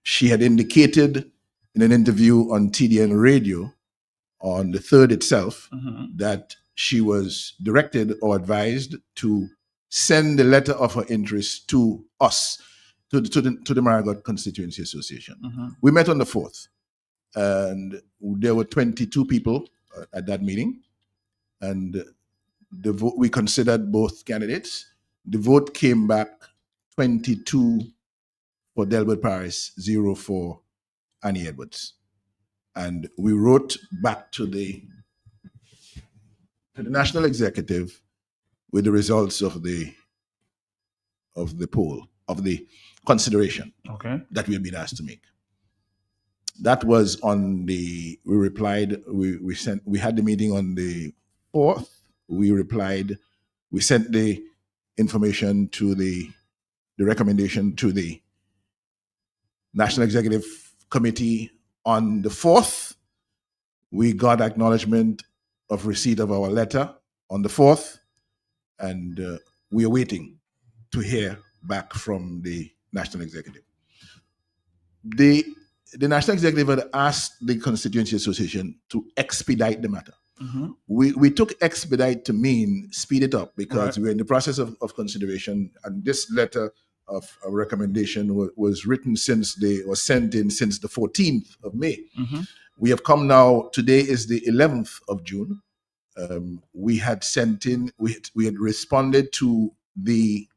she had indicated in an interview on TDN radio on the 3rd itself that she was directed or advised to send the letter of her interest to us, to the Marigot Constituency Association. We met on the 4th, and there were 22 people at that meeting, and the vote, we considered both candidates. The vote came back 22 for Delbert Paris, 0 for Annie Edwards. And we wrote back to the National Executive with the results of the poll, of the consideration that we have been asked to make. That was on the, we replied, we had the meeting on the 4th, we replied, we sent the information to the recommendation to the National Executive Committee on the 4th. We got acknowledgement of receipt of our letter on the 4th, and we are waiting to hear back from the National Executive. The National Executive had asked the Constituency Association to expedite the matter. We took expedite to mean speed it up, because we're in the process of consideration, and this letter of a recommendation was written since was sent in since the 14th of May. We have come now, today is the 11th of June. We had sent in, we had responded to the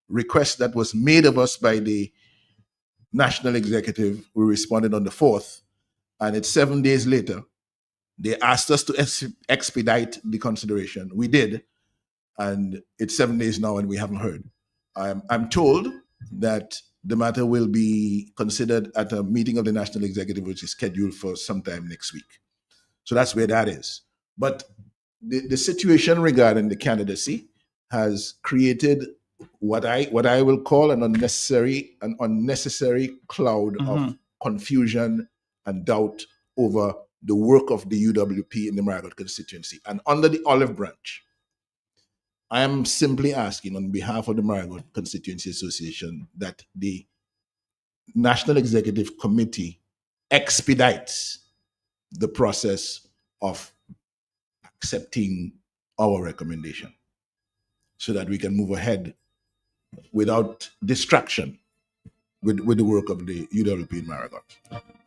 request that was made of us by the National Executive. We responded on the 4th, and it's 7 days later. They asked us to expedite the consideration. We did, and it's 7 days now, and we haven't heard. I'm told that the matter will be considered at a meeting of the National Executive, which is scheduled for sometime next week. So that's where that is. But the situation regarding the candidacy has created what I will call an unnecessary cloud of confusion and doubt over the work of the UWP in the Marigot constituency. And under the olive branch, I am simply asking on behalf of the Marigot Constituency Association that the National Executive Committee expedites the process of accepting our recommendation so that we can move ahead without distraction with the work of the UWP in Marigot.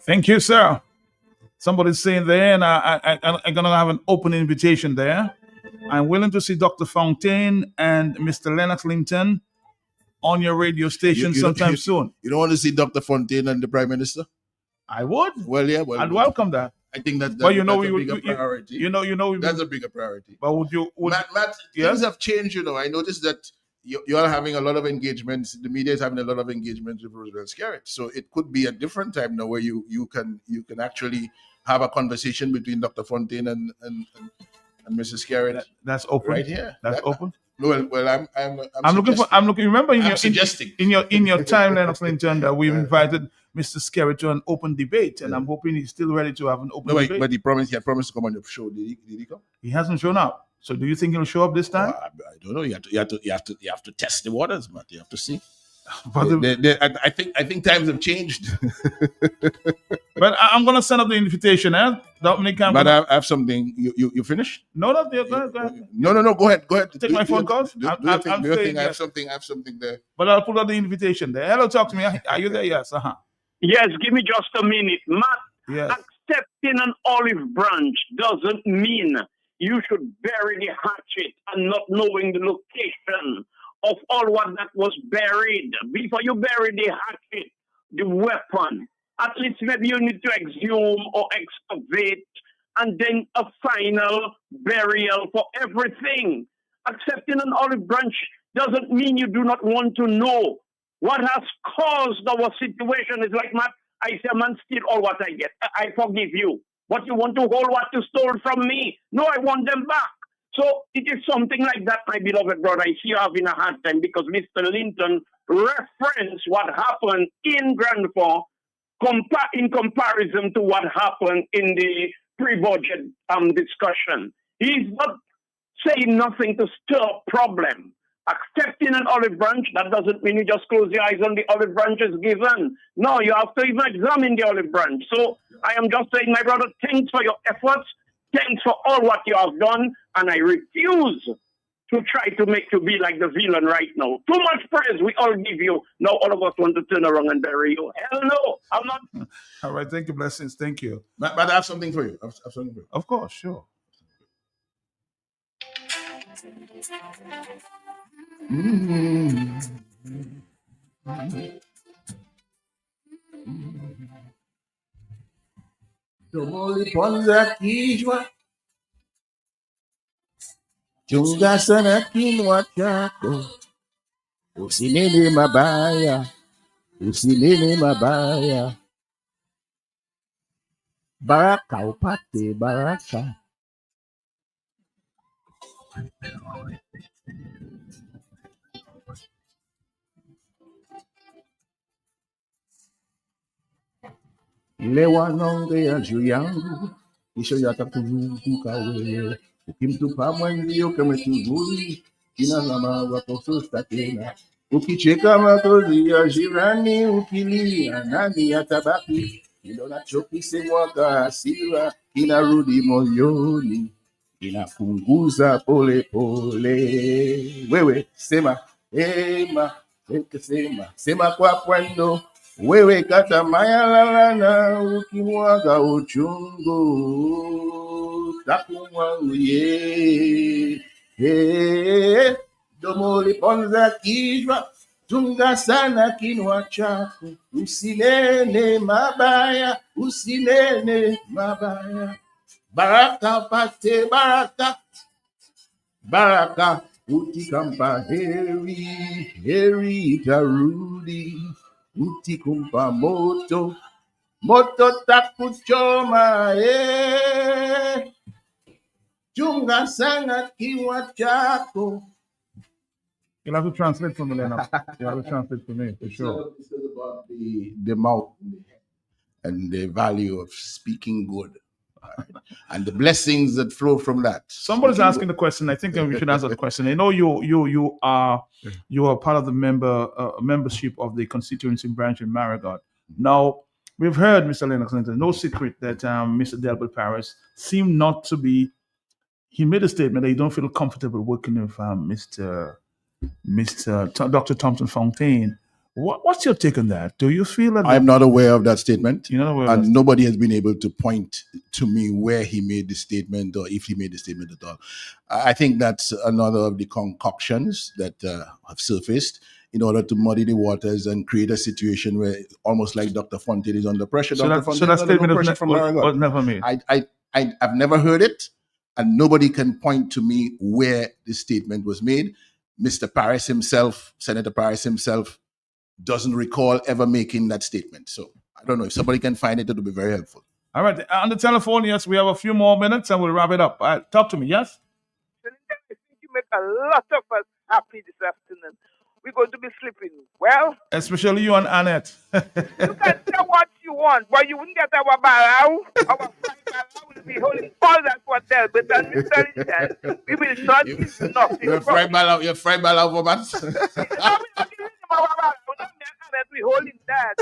Thank you, sir. Somebody's saying there, and I'm going to have an open invitation there. I'm willing to see Dr. Fontaine and Mr. Lennox Linton on your radio station sometime soon. You don't want to see Dr. Fontaine and the Prime Minister? I would. Well, yeah. I'd welcome that. I think that's but you know, a bigger priority. That's a bigger priority. But would you? Matt, yes? Things have changed, you know. I noticed that you are having a lot of engagements. The media is having a lot of engagements with Roosevelt Skerritt. So it could be a different time now where you can actually have a conversation between Dr. Fontaine and Mrs. Skerritt. That's open. Right here. That's open. Well, I'm looking. Remember, in your time, Lennox Linton, that we've invited Mr. Skerritt to an open debate, and I'm hoping he's still ready to have an open debate. But he had promised to come on the show. Did he come? He hasn't shown up. So, do you think he'll show up this time? I don't know. You have to test the waters, Matt. You have to see. But I think times have changed. But I'm going to send up the invitation, Dominic. But I have something. You finished? No, go ahead. No. Go ahead. Take my phone calls. I have something there. But I'll put out the invitation there. Hello, talk to me. Are you there? Yes. Yes, give me just a minute. Matt, yes. Accepting an olive branch doesn't mean you should bury the hatchet and not knowing the location of all what that was buried. Before you bury the hatchet, the weapon, at least maybe you need to exhume or excavate, and then a final burial for everything. Accepting an olive branch doesn't mean you do not want to know what has caused our situation. Is like, Matt, I say, man, steal all what I get. I forgive you. But you want to hold what you stole from me? No, I want them back. So it is something like that, my beloved brother. I see you having a hard time because Mr. Linton referenced what happened in Grand Fort in comparison to what happened in the pre-budget discussion. He's not saying nothing to stir up problem. Accepting an olive branch, that doesn't mean you just close your eyes on the olive branches given. No, you have to even examine the olive branch. So I am just saying, my brother, thanks for your efforts. Thanks for all what you have done. And I refuse to try to make you be like the villain right now. Too much praise we all give you. Now all of us want to turn around and bury you. Hell no, I'm not. All right, thank you, blessings. Thank you. But I have something for you. I have something for you. Of course, sure. Tomoli ponza kijwa, chunga sana kinwa chako, usinene mabaya, usinene mabaya. Baraka upate baraka. Lewa nonge ya juu yangu, kisha yatakuzunguka wewe. Ukimtupa mwenzio kama kivuli, kina mama wako susta tena. Ukicheka makozi ya jirani, ukilia nani atabaki? Kilo nachokisemwaga hasira, kinarudi moyoni, kinapunguza pole pole. Wewe sema, ema, sema kwa pwendo. Wewe kata mayalalana, ukimwaga uchungu, takumwauye. Domo liponza kijwa, chunga sana kinwa chako, usinene mabaya, usinene mabaya. Baraka pate baraka, baraka utikampa heri, heri itarudi. Utikumpa moto, moto takuchoma, chunga sana kinywa chako. You'll have to translate for me, Leonard. You have to translate for me, for sure. This is about the mouth and the value of speaking good. And the blessings that flow from that. Somebody's asking the question. I think we should answer the question. I know you are part of the membership of the constituency branch in Marigot. Now we've heard, Mr. Lennox Linton, no secret that Mr. Delbert Paris seemed not to be. He made a statement that he don't feel comfortable working with Dr. Thompson Fontaine. What's your take on that? Do you feel that I'm not aware of that statement. You're not aware and nobody has been able to point to me where he made the statement or if he made the statement at all. I think that's another of the concoctions that have surfaced in order to muddy the waters and create a situation where almost like Dr. Fontaine is under pressure. So that statement was never made. I've never heard it, and nobody can point to me where the statement was made. Mr. Paris himself, Senator Paris himself, doesn't recall ever making that statement. So I don't know. If somebody can find it, it would be very helpful. All right. On the telephone, yes, we have a few more minutes and we'll wrap it up. All right, talk to me, yes? I think you make a lot of us happy this afternoon. We're going to be sleeping well. Especially you and Annette. You can say what you want, but you wouldn't get our barrow. Our fried barrow will be holding all that for Delbert and Mr. Linton. We will not give nothing. You're fried barrow woman. We holding that.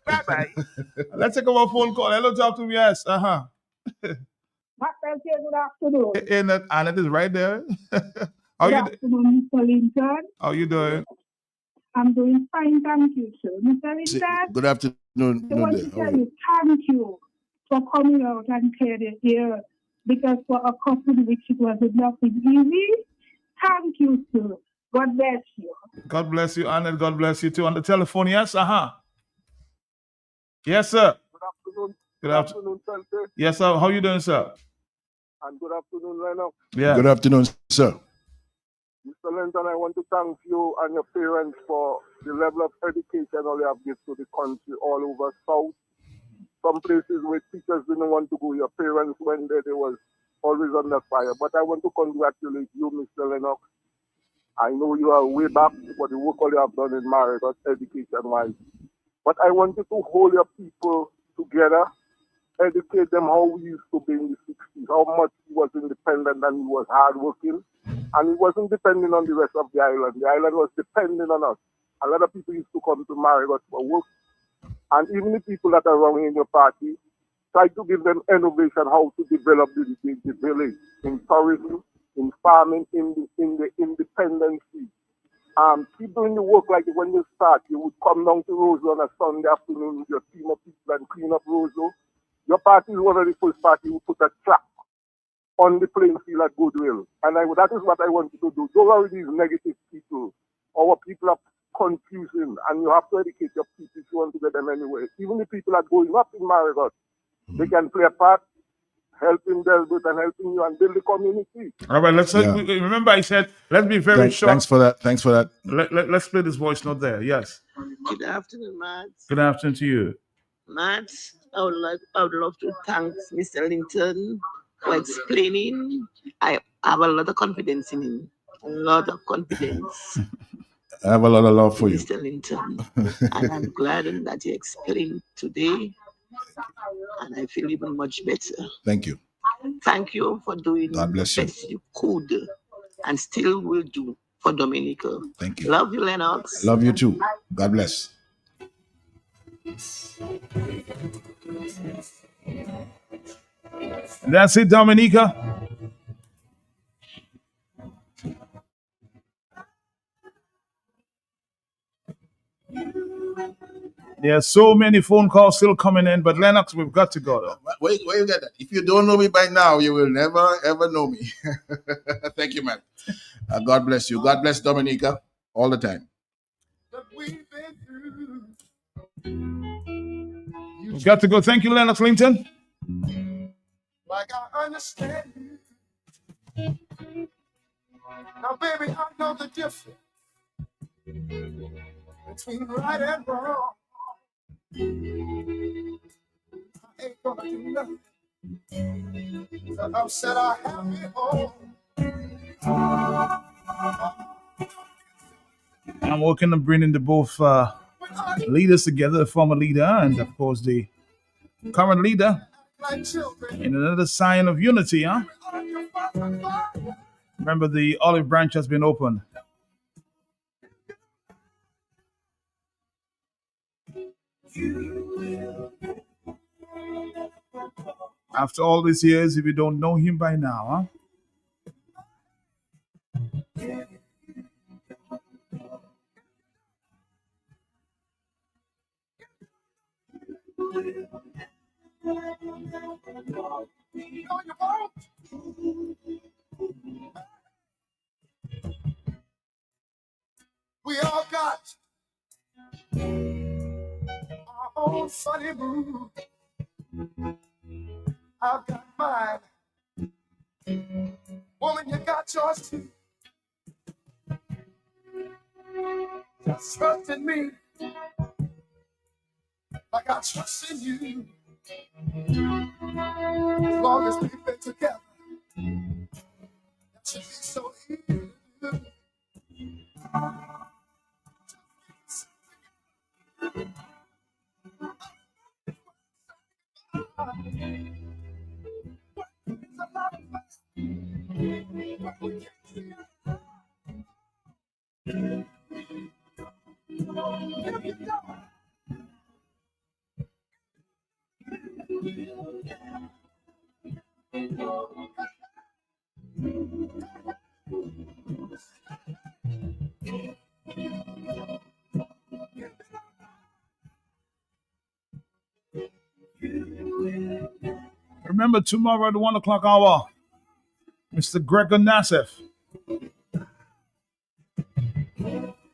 Bye-bye. Let's take our phone call. Hello, talk to me, yes. Good afternoon. Annette is right there. Good afternoon, Mr. Linton. How you doing? I'm doing fine, thank you, sir. Mr. Linton, Good afternoon. I want to tell you thank you for coming out and clear the air, because for a couple of weeks it was nothing easy. Thank you, sir. God bless you. God bless you, Annette. God bless you too. On the telephone, yes? Yes, sir. Good afternoon, sir. Yes, sir. How you doing, sir? And good afternoon, Leno. Yeah. Good afternoon, sir. Mr. Linton, I want to thank you and your parents for the level of education you have given to the country all over South. Some places where teachers didn't want to go, your parents went there, they was always under fire. But I want to congratulate you, Mr. Lennox. I know you are way back for the work all you have done in Marigot education-wise. But I want you to hold your people together educate them how we used to be in the 60s, how much he was independent and he was hardworking. And he wasn't depending on the rest of the island. The island was depending on us. A lot of people used to come to Marigot for work. And even the people that are running in your party, try to give them innovation how to develop the village in tourism, in farming, in the independency. Keep doing the work like when you start. You would come down to Roseau on a Sunday afternoon with your team of people and clean up Roseau. Your party is one of the first party who put a track on the playing field at Goodwill. And that is what I want you to do. Don't worry these negative people. Our people are confusing, and you have to educate your people if you want to get them anywhere. Even the people that are going up in Marigot, they can play a part, helping Delbert and helping you and build the community. All right, remember I said, let's be very short. Thanks for that. Let's play this voice note there. Yes. Good afternoon, Matt. Good afternoon to you. Matt, I would love to thank Mr. Linton for explaining. I have a lot of confidence in him. A lot of confidence. I have a lot of love for you, Mr. Linton. And I'm glad that he explained today. And I feel even much better. Thank you. Thank you for doing God bless you. the best you could and still will do for Dominica. Thank you. Love you, Lennox. Love you too. God bless. That's it, Dominica. There are so many phone calls still coming in, but Lennox, we've got to go though. Where you get that? If you don't know me by now, you will never ever know me. Thank you, man. God bless you. God bless Dominica all the time. We've got to go. Thank you, Lennox Linton. Like I understand you. Now, baby, I know the difference between right and wrong. I ain't gonna do nothing to upset our happy home. I'm working on bringing the both leaders together, the former leader and, of course, the current leader, in another sign of unity, huh? Remember, the olive branch has been opened. After all these years, if you don't know him by now, huh? We all got our own funny mood. I've got mine. Woman, you got yours too. Just trust in me like I trust in you. As long as we've been together, that should be so easy to do. Remember, tomorrow at the 1 o'clock hour, Mr. Gregor Nassif.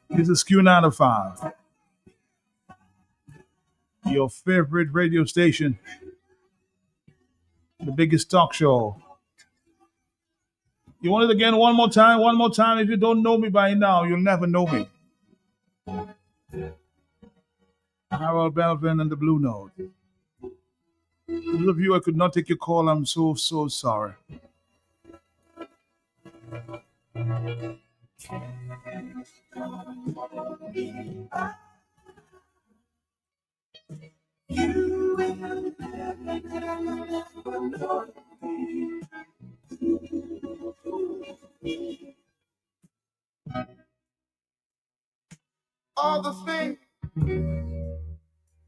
This is Q95. Your favorite radio station. The biggest talk show. You want it again one more time? One more time. If you don't know me by now, you'll never know me. Harold Belvin and the Blue Note. Those of you I could not take your call, I'm so sorry. You All the things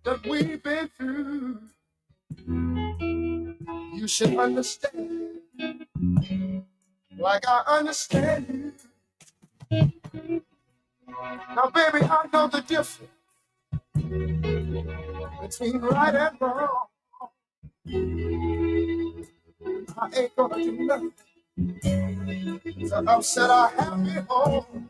that we've been through, you should understand, like I understand you. Now, baby, I know the difference between right and wrong. I ain't gonna do nothing to upset our happy home.